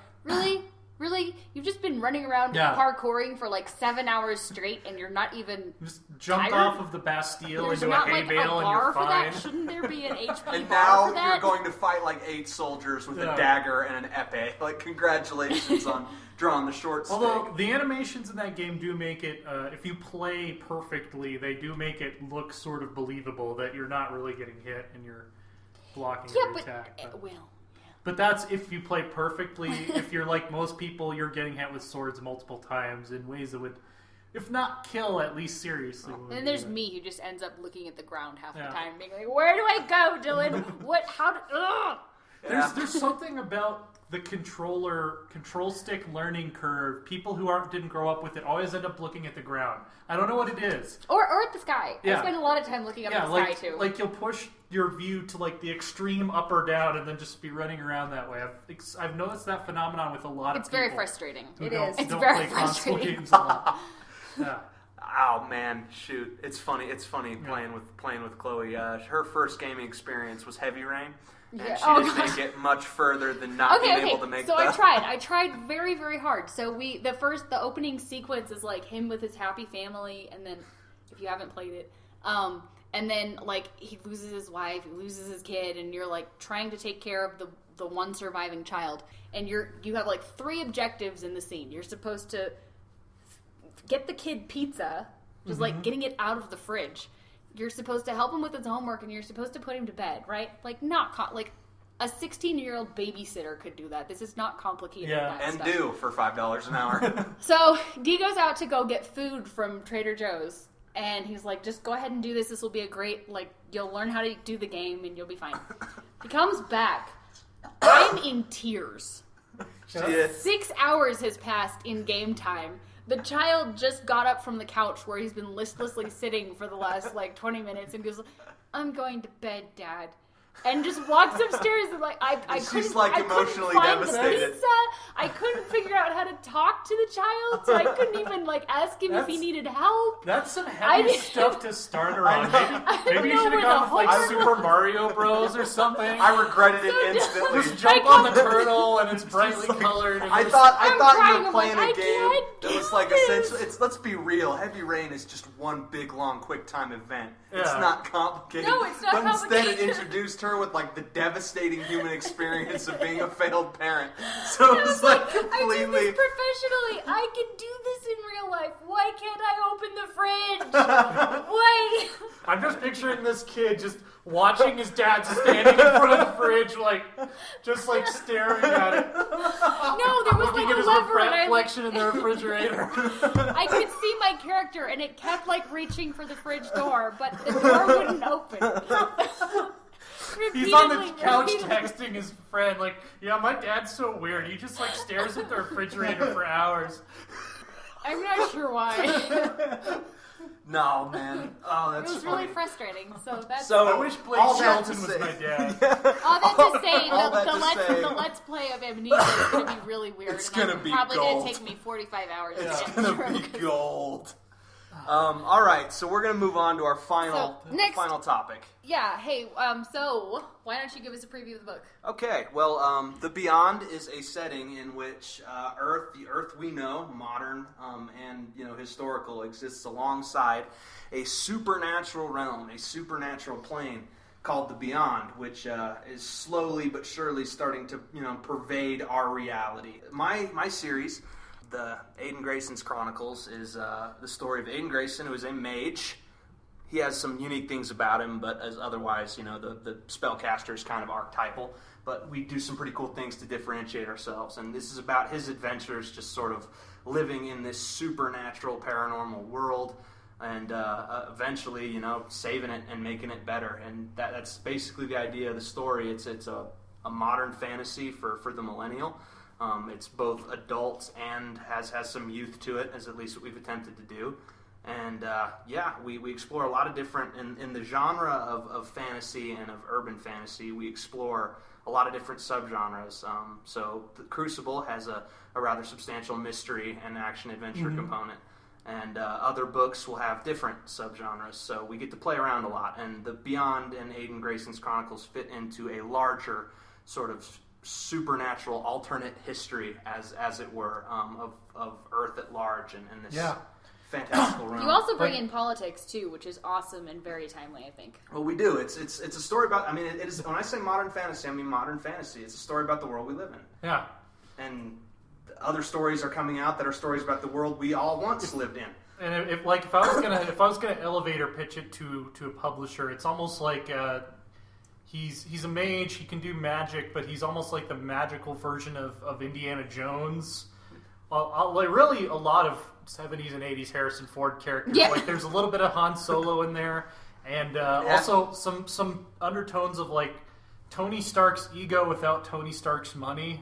really? You've just been running around parkouring for like 7 hours straight, and you're not even just jumped off of the Bastille into a hay bale, and you're fine. That? Shouldn't there be an HP and bar for that? And now you're going to fight like 8 soldiers with a dagger and an epee. Like, congratulations on drawing the short stick. Although the animations in that game do make it, if you play perfectly, they do make it look sort of believable that you're not really getting hit and you're blocking every attack. But that's if you play perfectly. If you're like most people, you're getting hit with swords multiple times in ways that would, if not kill, at least seriously. And then there's me, who just ends up looking at the ground half the time, being like, "Where do I go, Dylan? What? How? Ugh!" There's something about the control stick learning curve. People who didn't grow up with it always end up looking at the ground. I don't know what it is. Or at the sky. Yeah. I spend a lot of time looking up at the sky too. Like you'll push your view to like the extreme up or down, and then just be running around that way. I've noticed that phenomenon with a lot of people. It's very frustrating. Who It don't, is. It's don't very play console frustrating. games a lot. Yeah. Oh man, shoot! It's funny. Playing with Chloe. Her first gaming experience was Heavy Rain, and she didn't make it much further than not being able to make. So I tried very, very hard. So the opening sequence is like him with his happy family, and then if you haven't played it, and then like he loses his wife, he loses his kid, and you're like trying to take care of the one surviving child, and you have like 3 objectives in the scene. You're supposed to get the kid pizza, just like getting it out of the fridge. You're supposed to help him with his homework, and you're supposed to put him to bed, right? Like like a 16-year-old babysitter could do that. This is not complicated. Yeah, and stuff. do for $5 an hour. So Dee goes out to go get food from Trader Joe's, and he's like, just go ahead and do this. This will be a great, like, you'll learn how to do the game, and you'll be fine. He comes back. I'm in tears. Yeah. 6 hours has passed in game time. The child just got up from the couch where he's been listlessly sitting for the last, 20 minutes and goes, I'm going to bed, Dad. And just walks upstairs and, She's, emotionally devastated. Pizza. I couldn't figure out how to talk to the child, so I couldn't even, ask him if he needed help. That's some heavy stuff to start her on. Maybe you should have gone with, Super Mario Bros. Or something. I regretted it instantly. Just jump on the turtle, and it's brightly colored. And I thought you were playing a game that was essentially. Let's be real. Heavy Rain is just one big, long, quick time event. Yeah. It's not complicated. No, it's not but complicated. instead, it introduced her with the devastating human experience of being a failed parent. So it was completely. I do this professionally. I can do this in real life. Why can't I open the fridge? Why? I'm just picturing this kid just watching his dad standing in front of the fridge, staring at it. No, there was Looking a at his lever, and reflection in the refrigerator. I could see my character, and it kept reaching for the fridge door, but the door wouldn't open. He's on the couch texting his friend, yeah, my dad's so weird. He just stares at the refrigerator for hours. I'm not sure why. No, man. Oh, that's It was funny. really frustrating. So I wish Blake Shelton was my dad. All that to say, All that to say. the Let's Play of Amnesia is going to be really weird. It's going to be probably gold. going to take me 45 hours. It's to get going through. to be gold. All right, so we're going to move on to our final topic. Yeah, hey, so why don't you give us a preview of the book? Okay, well, The Beyond is a setting in which the Earth we know, modern and historical, exists alongside a supernatural realm, a supernatural plane called the Beyond, which is slowly but surely starting to pervade our reality. My series, the Aidan Greyson's Chronicles, is the story of Aidan Greyson, who is a mage. He has some unique things about him, but as otherwise, the spellcaster is kind of archetypal. But we do some pretty cool things to differentiate ourselves. And this is about his adventures, just sort of living in this supernatural, paranormal world, and eventually, saving it and making it better. And that's basically the idea of the story. It's a modern fantasy for the millennial. It's both adult and has some youth to it, as at least what we've attempted to do. And we explore a lot of different, in the genre of fantasy and of urban fantasy, we explore a lot of different subgenres. So the Crucible has a rather substantial mystery and action-adventure component. And other books will have different subgenres, so we get to play around a lot. And the Beyond and Aidan Greyson's Chronicles fit into a larger sort of supernatural alternate history, as it were, of Earth at large and this fantastical realm. You also bring in politics too, which is awesome and very timely, I think. Well, we do. It's a story about. It is. When I say modern fantasy, I mean modern fantasy. It's a story about the world we live in. Yeah. And other stories are coming out that are stories about the world we all once lived in. And if I was gonna elevator pitch it to a publisher, it's almost like he's a mage. He can do magic, but he's almost like the magical version of Indiana Jones. Really, a lot of 70s and 80s Harrison Ford characters. Yeah. There's a little bit of Han Solo in there, and also some undertones of Tony Stark's ego without Tony Stark's money.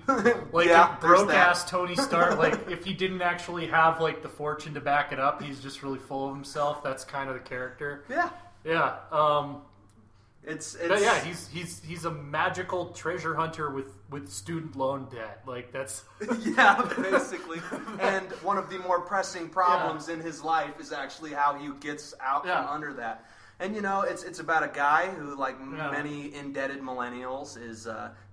Like, Yeah, there's broke that. ass Tony Stark. Like, if he didn't actually have like the fortune to back it up, he's just really full of himself. That's kind of the character. Yeah. Yeah. It's But yeah, he's a magical treasure hunter with student loan debt. Like, that's yeah, basically. And one of the more pressing problems in his life is actually how he gets out from under that. And, you know, it's about a guy who, like many indebted millennials, is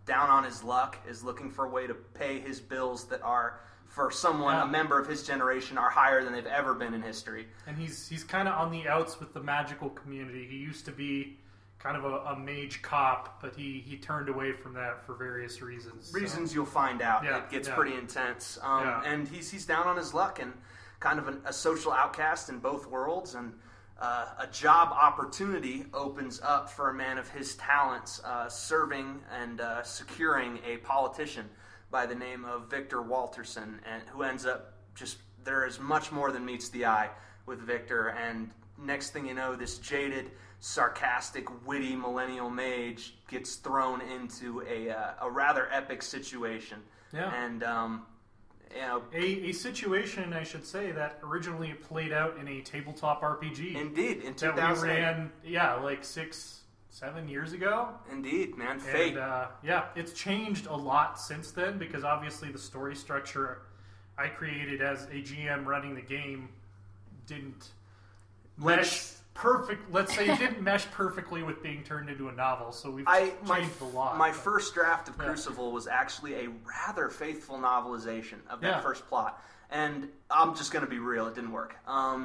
down on his luck, is looking for a way to pay his bills that are, for someone, a member of his generation, are higher than they've ever been in history. And he's kind of on the outs with the magical community. He used to be kind of a mage cop, but he turned away from that for various reasons. Reasons you'll find out. Yeah, It gets yeah. pretty intense. And he's down on his luck and kind of a social outcast in both worlds. And a job opportunity opens up for a man of his talents, serving and securing a politician by the name of Victor Walterson, and who ends up there is much more than meets the eye with Victor. And next thing you know, this jaded, sarcastic, witty millennial mage gets thrown into a rather epic situation. Yeah. And, you know... A situation, I should say, that originally played out in a tabletop RPG. Indeed, in 2000. That we ran, like 6-7 years ago. Indeed, man. Fate. And, it's changed a lot since then, because obviously the story structure I created as a GM running the game didn't mesh perfect. Let's say it didn't mesh perfectly with being turned into a novel, so we've changed a lot. My first draft of Crucible was actually a rather faithful novelization of that first plot, and I'm just going to be real, it didn't work.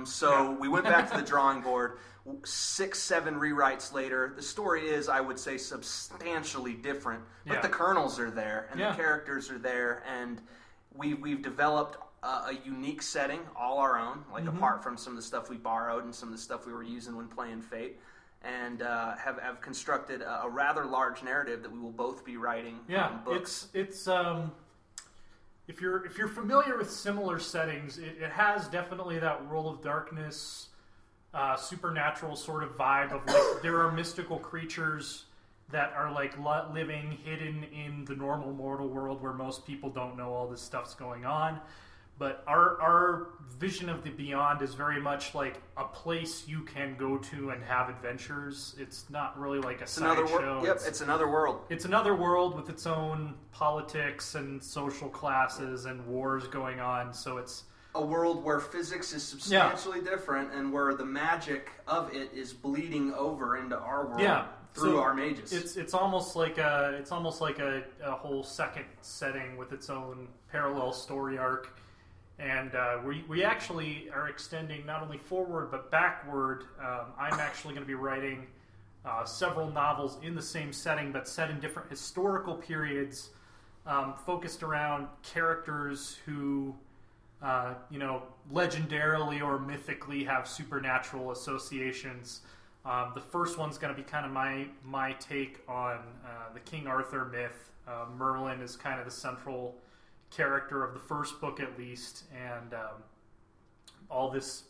So we went back to the drawing board. 6-7 rewrites later, the story is, I would say, substantially different, but the kernels are there, and the characters are there, and we've developed a unique setting, all our own, like apart from some of the stuff we borrowed and some of the stuff we were using when playing Fate, and have constructed a rather large narrative that we will both be writing books. It's if you're familiar with similar settings, it has definitely that World of Darkness, supernatural sort of vibe of like there are mystical creatures that are like living hidden in the normal mortal world where most people don't know all this stuff's going on. But our vision of the Beyond is very much like a place you can go to and have adventures. It's not really like a sideshow. Yep, it's another world. It's another world with its own politics and social classes and wars going on. So it's a world where physics is substantially different and where the magic of it is bleeding over into our world through our mages. It's almost like a whole second setting with its own parallel story arc. And we actually are extending not only forward but backward. I'm actually going to be writing several novels in the same setting but set in different historical periods, focused around characters who, legendarily or mythically have supernatural associations. The first one's going to be kind of my take on the King Arthur myth. Merlin is kind of the central character of the first book, at least, and all this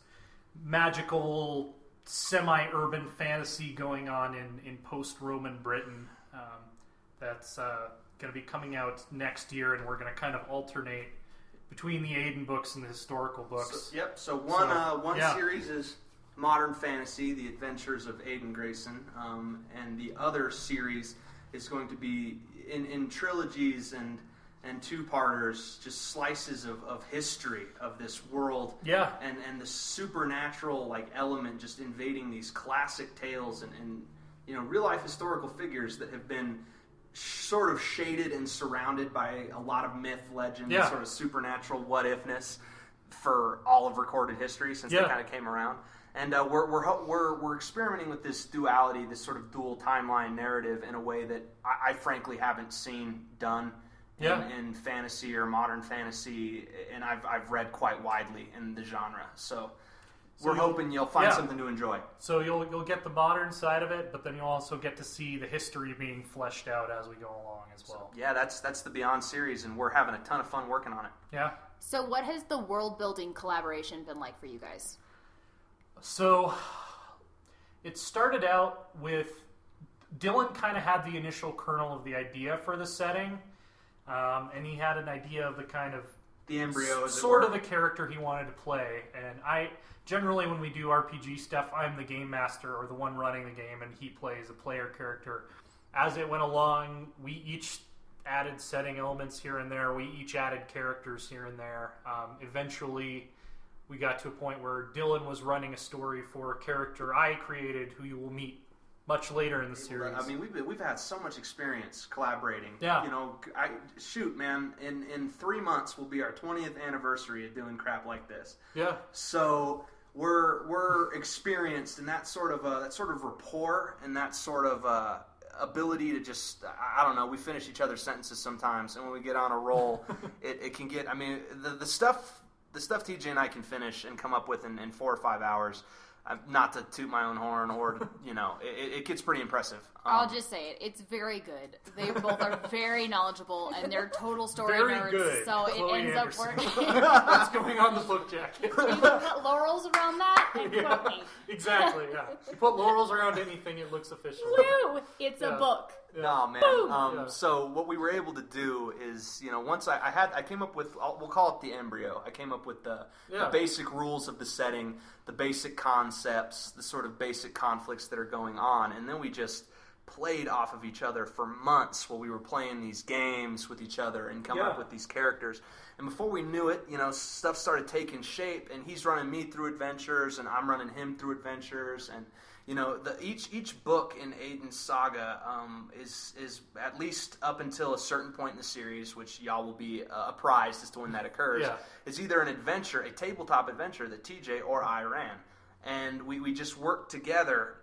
magical semi-urban fantasy going on in post-Roman Britain that's going to be coming out next year, and we're going to kind of alternate between the Aidan books and the historical books. So one series is modern fantasy, The Adventures of Aidan Greyson, and the other series is going to be in trilogies and two-parters, just slices of history of this world, and the supernatural element just invading these classic tales and real-life historical figures that have been sort of shaded and surrounded by a lot of myth, legend, sort of supernatural what-ifness for all of recorded history since they kind of came around. And we're experimenting with this duality, this sort of dual timeline narrative in a way that I frankly haven't seen done in fantasy or modern fantasy, and I've read quite widely in the genre. So we're hoping you'll find something to enjoy. So you'll get the modern side of it, but then you'll also get to see the history being fleshed out as we go along as well. So, that's the Beyond series, and we're having a ton of fun working on it. Yeah. So what has the world-building collaboration been like for you guys? So it started out with Dylan kind of had the initial kernel of the idea for the setting, and he had an idea of the kind of the embryo, sort of the character he wanted to play. And I generally, when we do RPG stuff, I'm the game master or the one running the game, and he plays a player character. As it went along, we each added setting elements here and there. We each added characters here and there. Eventually, we got to a point where Dylan was running a story for a character I created, who you will meet much later in the series. I mean, we've had so much experience collaborating. Yeah. You know, man, in 3 months will be our 20th anniversary of doing crap like this. Yeah. So we're experienced in that sort of rapport and that sort of ability to just, I don't know, we finish each other's sentences sometimes, and when we get on a roll, it can get, I mean, the stuff TJ and I can finish and come up with in 4 or 5 hours, not to toot my own horn or to, you know, it gets pretty impressive. I'll just say it. It's very good. They both are very knowledgeable, and they're total story Very nerds. good. So Chloe it ends Anderson. up working. What's going on the book jacket? You can put laurels around that and Yeah, quote me. exactly, yeah. You put laurels around anything, it looks official. Woo! It's a Yeah. book. Yeah. No, man. Yeah. So what we were able to do is, you know, once I came up with, we'll call it the embryo. I came up with the basic rules of the setting, the basic concepts, the sort of basic conflicts that are going on, and then we just played off of each other for months while we were playing these games with each other and coming up with these characters. And before we knew it, you know, stuff started taking shape, and he's running me through adventures, and I'm running him through adventures, and you know, each book in Aidan's Saga is at least up until a certain point in the series, which y'all will be apprised as to when that occurs, is either an adventure, a tabletop adventure that TJ or I ran. And we just worked together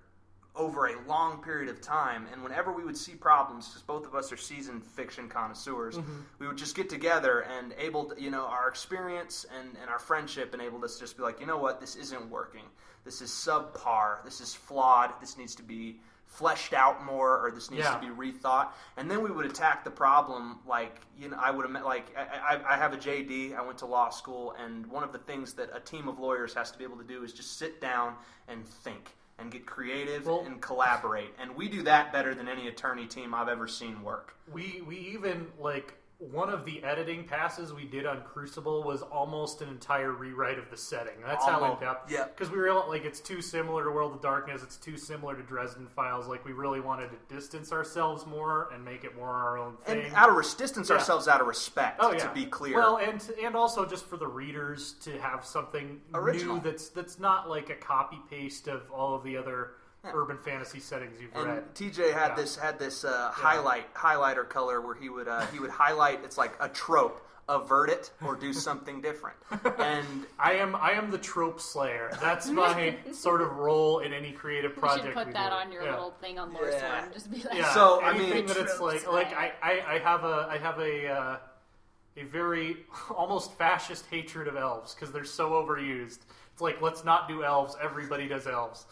over a long period of time, and whenever we would see problems, because both of us are seasoned fiction connoisseurs, we would just get together and able to, you know, our experience and our friendship enabled us to just be like, you know what, this isn't working. This is subpar. This is flawed. This needs to be fleshed out more, or this needs to be rethought. And then we would attack the problem like, you know, I would have met, like, I have a JD. I went to law school, and one of the things that a team of lawyers has to be able to do is just sit down and think and get creative and collaborate. And we do that better than any attorney team I've ever seen work. We even, like, one of the editing passes we did on Crucible was almost an entire rewrite of the setting. That's how in depth. Yeah. Because we realized, like, it's too similar to World of Darkness. It's too similar to Dresden Files. Like, we really wanted to distance ourselves more and make it more our own thing. And distance ourselves out of respect, to be clear. Well, and also just for the readers to have something original new that's not like a copy paste of all of the other urban fantasy settings you've and read. TJ had this highlighter color where he would highlight. It's like a trope, avert it, or do something different. And I am the trope slayer. That's my sort of role in any creative project. You should put that on your little thing on Loresworn. Just be like, so anything that it's like I have a very almost fascist hatred of elves because they're so overused. It's like, let's not do elves. Everybody does elves.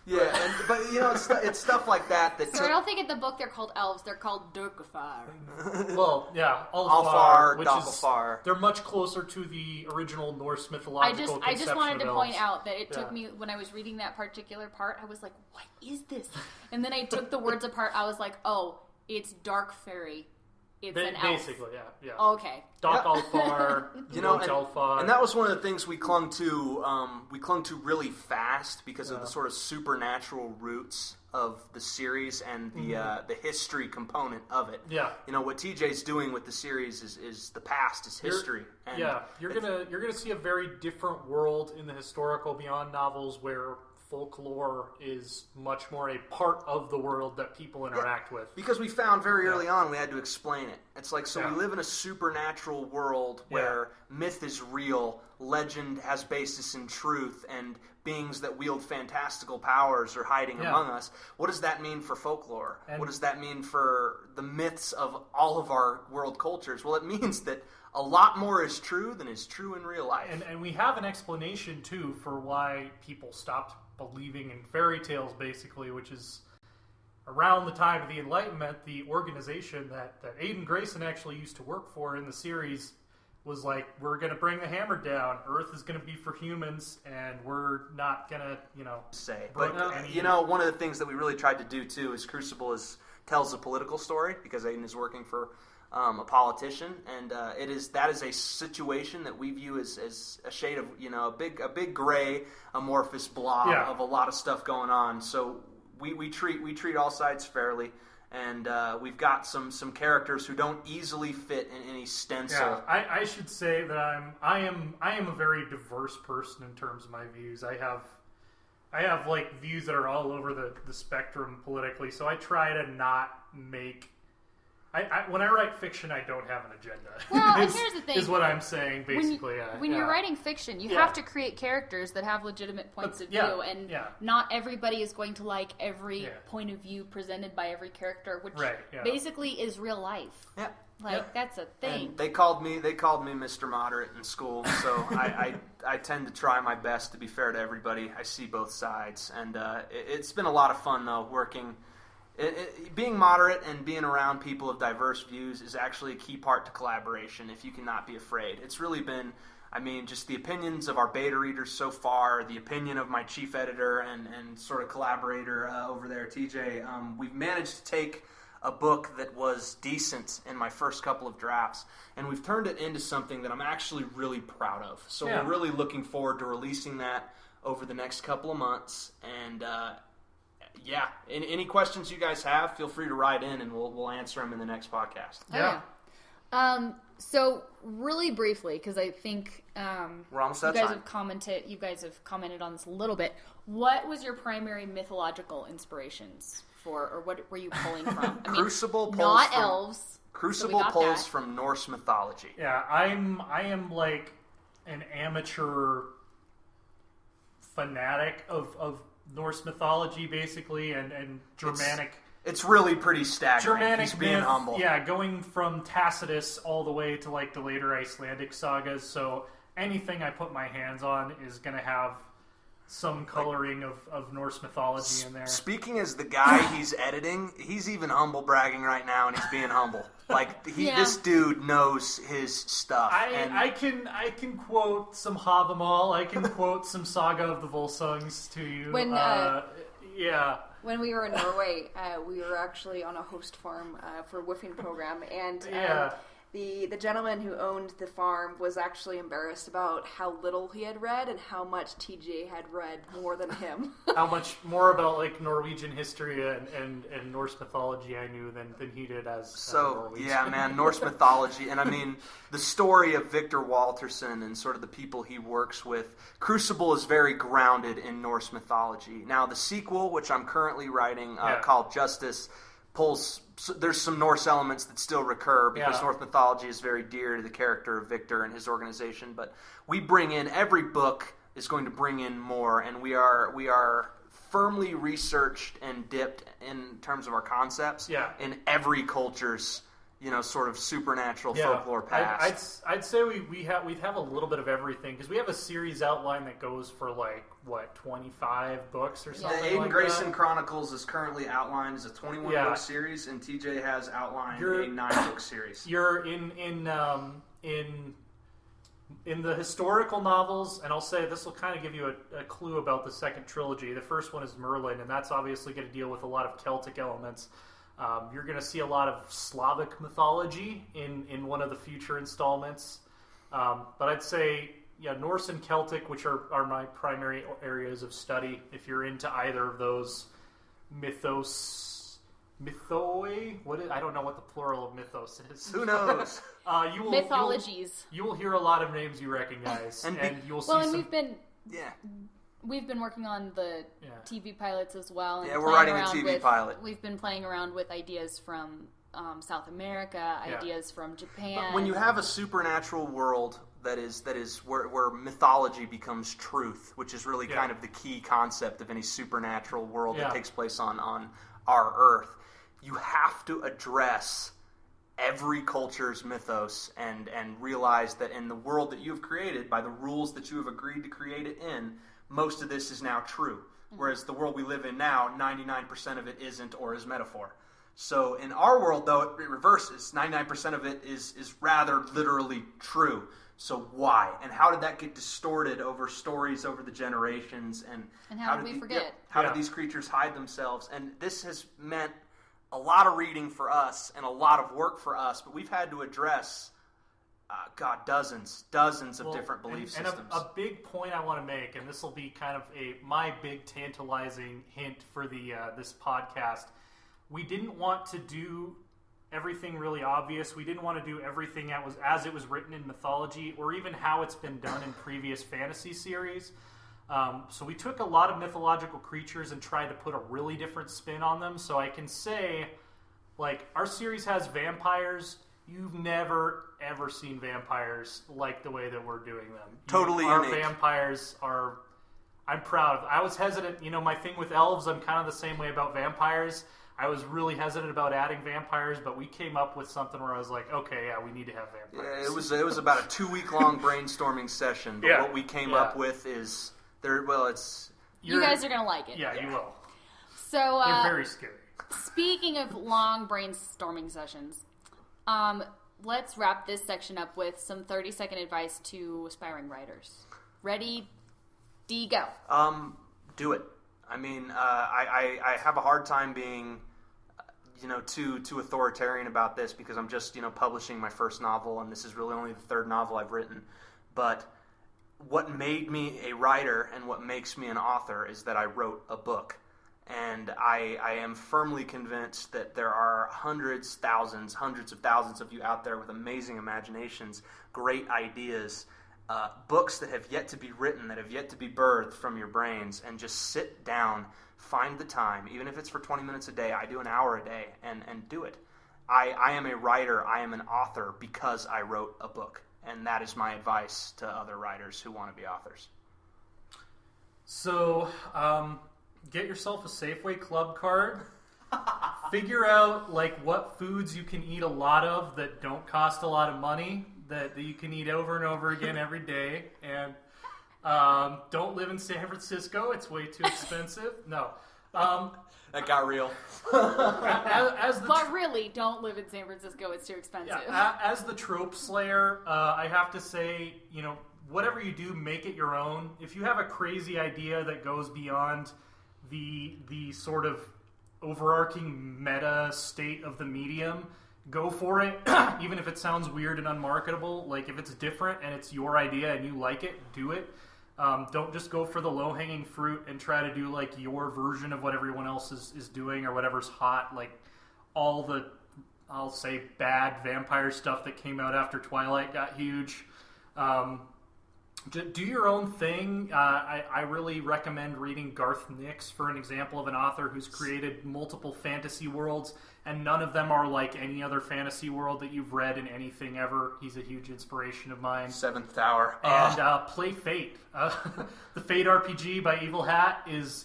Yeah, but you know, it's stuff like that. So I don't think in the book they're called elves. They're called Durkafar. Well, yeah, Alfar, which Doppelfar. They're much closer to the original Norse mythological I just wanted to point elves. out that it took me, when I was reading that particular part, I was like, what is this? And then I took the words apart. I was like, oh, it's Dark Fairy. It's an elf. Basically, yeah. Okay. Doc Alfar, you know, Alfar. And that was one of the things we clung to. We clung to really fast because of the sort of supernatural roots of the series and the history component of it. Yeah. You know what TJ's doing with the series is the past, is history. You're gonna see a very different world in the historical Beyond novels where folklore is much more a part of the world that people interact with. Because we found very early on we had to explain it. It's like, we live in a supernatural world where myth is real, legend has basis in truth, and beings that wield fantastical powers are hiding among us. What does that mean for folklore? And what does that mean for the myths of all of our world cultures? Well, it means that a lot more is true than is true in real life. And we have an explanation, too, for why people stopped believing in fairy tales, basically, which is around the time of the Enlightenment, the organization that Aidan Greyson actually used to work for in the series was like, we're going to bring the hammer down. Earth is going to be for humans, and we're not going to, say. break But, any... one of the things that we really tried to do, too, is Crucible tells a political story, because Aidan is working for a politician, and that is a situation that we view as a shade of, a big gray amorphous blob of a lot of stuff going on. So we treat all sides fairly. And we've got some characters who don't easily fit in any stencil. Yeah, I should say that I am a very diverse person in terms of my views. I have like views that are all over the spectrum politically. So I try to not make. When I write fiction, I don't have an agenda. Well, and here's the thing: is what I'm saying basically. When you're writing fiction, you have to create characters that have legitimate points of view, and not everybody is going to like every point of view presented by every character, which basically is real life. Yeah. That's a thing. And they called me Mr. Moderate in school, so I tend to try my best to be fair to everybody. I see both sides, and it's been a lot of fun though working. Being moderate and being around people of diverse views is actually a key part to collaboration if you cannot be afraid. It's really been, just the opinions of our beta readers so far, the opinion of my chief editor and sort of collaborator over there, TJ. We've managed to take a book that was decent in my first couple of drafts, and we've turned it into something that I'm actually really proud of. So we're really looking forward to releasing that over the next couple of months, and any questions you guys have, feel free to write in, and we'll answer them in the next podcast. So really briefly, because I think we're almost out of time. You guys have commented on this a little bit. What was your primary mythological inspirations for, or what were you pulling from? Crucible pulls not from elves. Crucible pulls from Norse mythology. Yeah, I am like an amateur fanatic of Norse mythology, basically, and Germanic. It's really pretty staggering. Germanic He's being myth, humble. Yeah, going from Tacitus all the way to like the later Icelandic sagas. So anything I put my hands on is going to have some coloring of Norse mythology in there. Speaking as the guy he's editing, he's even humble bragging right now, and he's being humble. This dude knows his stuff. I can quote some Havamal. I can quote some Saga of the Volsungs to you. When we were in Norway, we were actually on a host farm for a woofing program, and the gentleman who owned the farm was actually embarrassed about how little he had read and how much TJ had read more than him. How much more about like Norwegian history and Norse mythology I knew than he did as Norwegian. Yeah, man, Norse mythology. And the story of Victor Walterson and sort of the people he works with, Crucible is very grounded in Norse mythology. Now, the sequel, which I'm currently writing, called Justice, there's some Norse elements that still recur because Norse mythology is very dear to the character of Victor and his organization. But we bring in, every book is going to bring in more, and we are firmly researched and dipped in terms of our concepts in every culture's sort of supernatural folklore past. I'd say we have a little bit of everything, because we have a series outline that goes for 25 books or something. The Aidan Greyson Chronicles is currently outlined as a 21 book series, and TJ has outlined a 9-book series. You're in the historical novels, and I'll say this will kind of give you a clue about the second trilogy. The first one is Merlin, and that's obviously going to deal with a lot of Celtic elements. You're going to see a lot of Slavic mythology in one of the future installments. But I'd say, Norse and Celtic, which are my primary areas of study. If you're into either of those mythoi, I don't know what the plural of mythos is. Who knows? Mythologies. You will hear a lot of names you recognize, and you will see some... We've been working on the TV pilots as well. And we're writing a TV pilot. We've been playing around with ideas from South America, ideas from Japan. But when you have a supernatural world that is where mythology becomes truth, which is really kind of the key concept of any supernatural world that takes place on our Earth, you have to address every culture's mythos and realize that in the world that you've created, by the rules that you have agreed to create it in, most of this is now true. Whereas the world we live in now, 99% of it isn't or is metaphor. So in our world, though, it reverses. 99% of it is rather literally true. So why? And how did that get distorted over stories over the generations? And how did we forget? How did these creatures hide themselves? And this has meant a lot of reading for us and a lot of work for us, but we've had to address, dozens of different belief systems. And a big point I want to make, and this will be kind of my big tantalizing hint for this podcast. We didn't want to do everything really obvious. We didn't want to do everything as it was written in mythology, or even how it's been done in previous fantasy series. So we took a lot of mythological creatures and tried to put a really different spin on them. So I can say, like, our series has vampires. You've never, ever seen vampires like the way that we're doing them. Totally Our unique. vampires are... I'm proud of. I was hesitant. My thing with elves, I'm kind of the same way about vampires. I was really hesitant about adding vampires, but we came up with something where I was like, okay, yeah, we need to have vampires. Yeah, it was about a 2-week-long brainstorming session, but what we came up with is... You guys are going to like it. Yeah, you will. So, they're very scary. Speaking of long brainstorming sessions, let's wrap this section up with some 30-second advice to aspiring writers. Ready, D, go. Do it. I mean, I have a hard time being, too authoritarian about this because I'm just, publishing my first novel, and this is really only the third novel I've written. But what made me a writer and what makes me an author is that I wrote a book. And I am firmly convinced that there are hundreds of thousands of you out there with amazing imaginations, great ideas, books that have yet to be written, that have yet to be birthed from your brains, and just sit down, find the time, even if it's for 20 minutes a day. I do an hour a day, and do it. I am a writer, I am an author because I wrote a book. And that is my advice to other writers who want to be authors. So, get yourself a Safeway Club card. Figure out what foods you can eat a lot of that don't cost a lot of money, that you can eat over and over again every day. And don't live in San Francisco. It's way too expensive. No. That got real. But really, don't live in San Francisco. It's too expensive. Yeah, as the trope slayer, I have to say, whatever you do, make it your own. If you have a crazy idea that goes beyond the sort of overarching meta state of the medium, go for it. Even if it sounds weird and unmarketable, if it's different and it's your idea and you like it, do it. Don't just go for the low-hanging fruit and try to do your version of what everyone else is doing or whatever's hot. All the, I'll say, bad vampire stuff that came out after Twilight got huge. Do your own thing. I really recommend reading Garth Nix for an example of an author who's created multiple fantasy worlds, and none of them are like any other fantasy world that you've read in anything ever. He's a huge inspiration of mine. Seventh Tower. And play Fate. The Fate RPG by Evil Hat is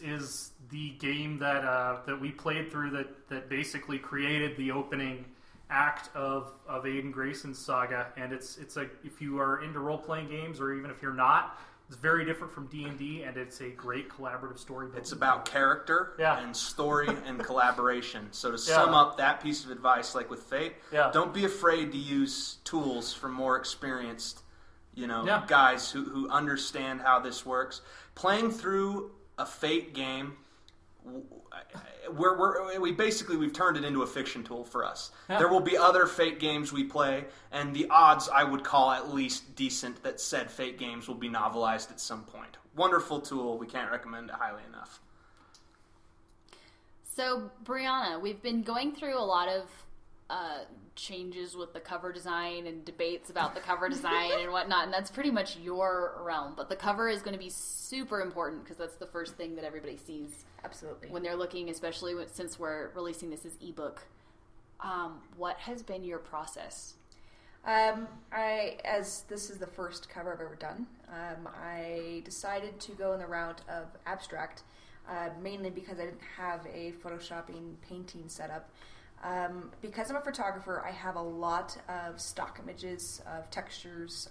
the game that we played through that basically created the opening act of Aidan Greyson's Saga, and it's if you are into role-playing games, or even if you're not, it's very different from D&D, and it's a great collaborative story. It's about character and story and collaboration. So to sum up that piece of advice, like with Fate, don't be afraid to use tools from more experienced, guys who understand how this works. Playing through a Fate game, we've turned it into a fiction tool for us. There will be other Fate games we play, and the odds I would call at least decent that said Fate games will be novelized at some point. Wonderful tool. We can't recommend it highly enough. So, Brianna, we've been going through a lot of changes with the cover design and debates about the cover design and whatnot, and that's pretty much your realm. But the cover is going to be super important because that's the first thing that everybody sees. Absolutely. When they're looking, especially since we're releasing this as ebook. What has been your process? As this is the first cover I've ever done, I decided to go in the route of abstract, mainly because I didn't have a photoshopping painting setup. Because I'm a photographer, I have a lot of stock images of textures.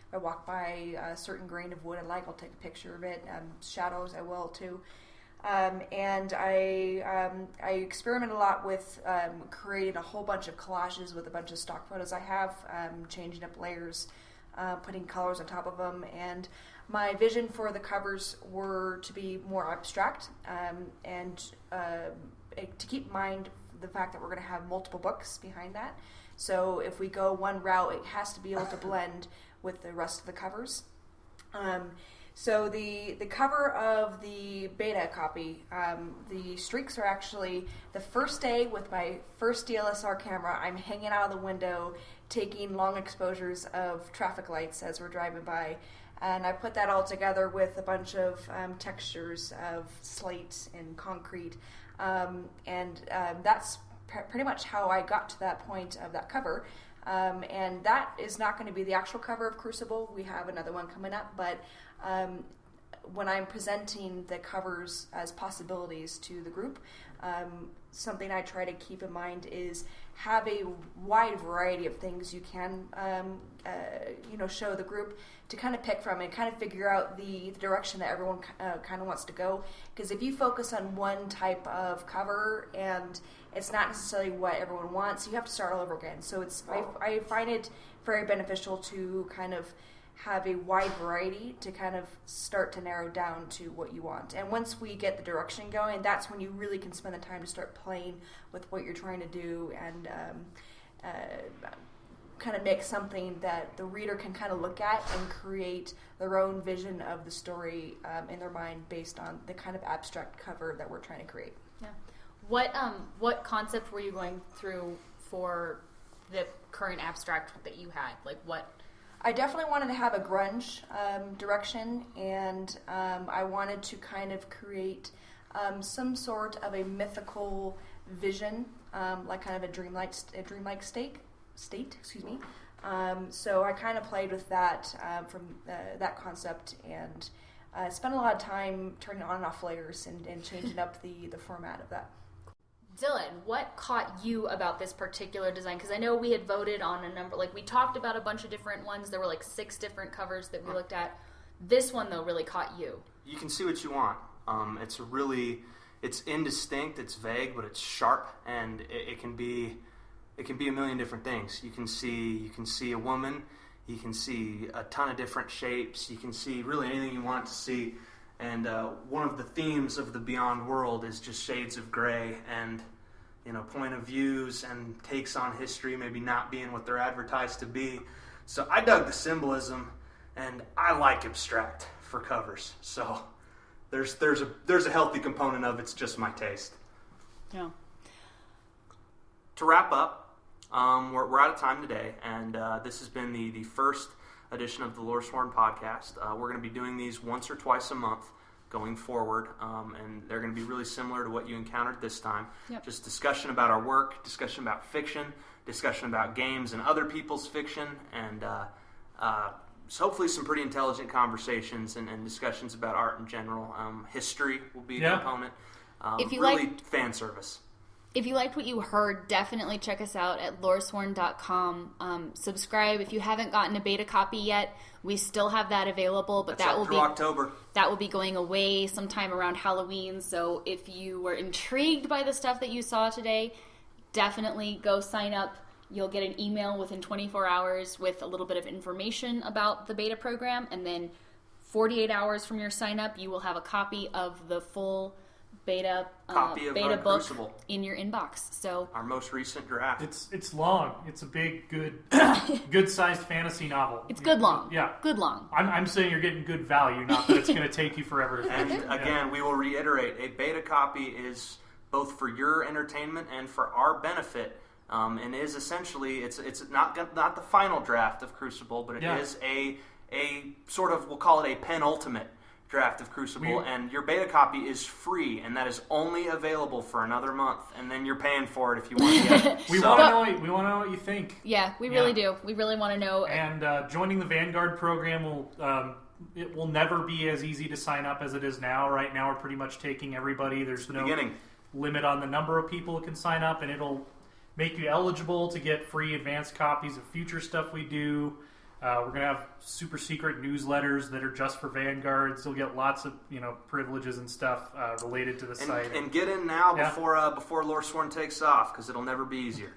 If I walk by a certain grain of wood I like, I'll take a picture of it. Shadows, I will too. And I experiment a lot with creating a whole bunch of collages with a bunch of stock photos I have, changing up layers, putting colors on top of them. And my vision for the covers were to be more abstract, and to keep in mind the fact that we're going to have multiple books behind that. So if we go one route, it has to be able to blend with the rest of the covers. So the cover of the beta copy, the streaks are actually the first day with my first DLSR camera. I'm hanging out of the window, taking long exposures of traffic lights as we're driving by. And I put that all together with a bunch of textures of slate and concrete. That's pretty much how I got to that point of that cover. And that is not going to be the actual cover of Crucible. We have another one coming up, but when I'm presenting the covers as possibilities to the group, something I try to keep in mind is have a wide variety of things you can show the group to kind of pick from and kind of figure out the direction that everyone kind of wants to go. Because if you focus on one type of cover and it's not necessarily what everyone wants, you have to start all over again. So I find it very beneficial to kind of have a wide variety to kind of start to narrow down to what you want. And once we get the direction going, that's when you really can spend the time to start playing with what you're trying to do and kind of make something that the reader can kind of look at and create their own vision of the story in their mind based on the kind of abstract cover that we're trying to create. Yeah. What concept were you going through for the current abstract that you had? Like what? I definitely wanted to have a grunge direction, and I wanted to kind of create some sort of a mythical vision, like kind of a dreamlike state. Excuse me. So I kind of played with that from that concept, and spent a lot of time turning on and off layers and changing up the format of that. Dylan, what caught you about this particular design? Because I know we had voted on a number, like we talked about a bunch of different ones. There were like 6 different covers that we looked at. This one, though, really caught you. You can see what you want. It's indistinct, it's vague, but it's sharp, and it can be a million different things. You can see a woman, you can see a ton of different shapes, you can see really anything you want to see. And one of the themes of the Beyond world is just shades of gray and, point of views and takes on history maybe not being what they're advertised to be. So I dug the symbolism, and I like abstract for covers. So there's a healthy component of it's just my taste. Yeah. To wrap up, we're out of time today, and this has been the first edition of the Loresworn podcast. We're going to be doing these once or twice a month going forward, and they're going to be really similar to what you encountered this time. Yep. Just discussion about our work, discussion about fiction, discussion about games and other people's fiction, and so hopefully some pretty intelligent conversations and discussions about art in general. History will be a component. If you really fan service. If you liked what you heard, definitely check us out at loresworn.com. Subscribe. If you haven't gotten a beta copy yet, we still have that available, but that will be October. That will be going away sometime around Halloween. So if you were intrigued by the stuff that you saw today, definitely go sign up. You'll get an email within 24 hours with a little bit of information about the beta program, and then 48 hours from your sign up, you will have a copy of the full beta book Crucible in your inbox. So our most recent draft. It's long. It's a big, good sized fantasy novel. It's good long. Yeah, good long. I'm saying you're getting good value, not that it's going to take you forever to finish. And again, we will reiterate: a beta copy is both for your entertainment and for our benefit, and is essentially it's not the final draft of Crucible, but it is a sort of, we'll call it a penultimate draft of Crucible, and your beta copy is free, and that is only available for another month, and then you're paying for it if you want to get it. We want to know what you think. Yeah, we really do. We really want to know. And joining the Vanguard program will never be as easy to sign up as it is now. Right now, we're pretty much taking everybody. There's no limit on the number of people who can sign up, and it'll make you eligible to get free advanced copies of future stuff we do. We're going to have super secret newsletters that are just for Vanguards. You'll get lots of privileges and stuff related to the site. And get in now before Loresworn takes off, because it'll never be easier.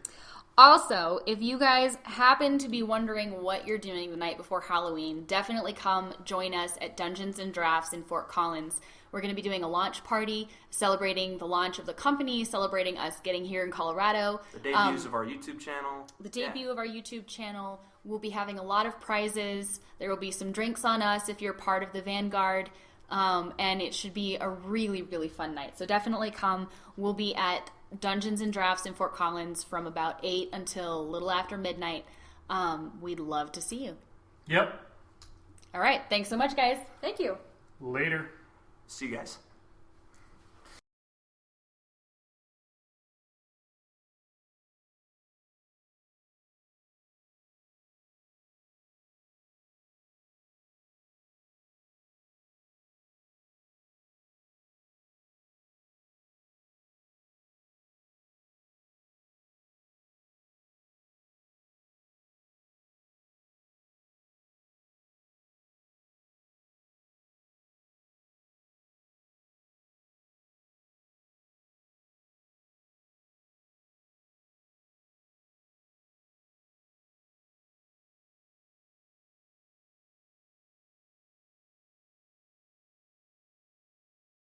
Also, if you guys happen to be wondering what you're doing the night before Halloween, definitely come join us at Dungeons and Drafts in Fort Collins. We're going to be doing a launch party, celebrating the launch of the company, celebrating us getting here in Colorado. The debuts of our YouTube channel. The debut of our YouTube channel. We'll be having a lot of prizes. There will be some drinks on us if you're part of the Vanguard. And it should be a really, really fun night. So definitely come. We'll be at Dungeons and Drafts in Fort Collins from about 8 until a little after midnight. We'd love to see you. Yep. All right. Thanks so much, guys. Thank you. Later. See you guys.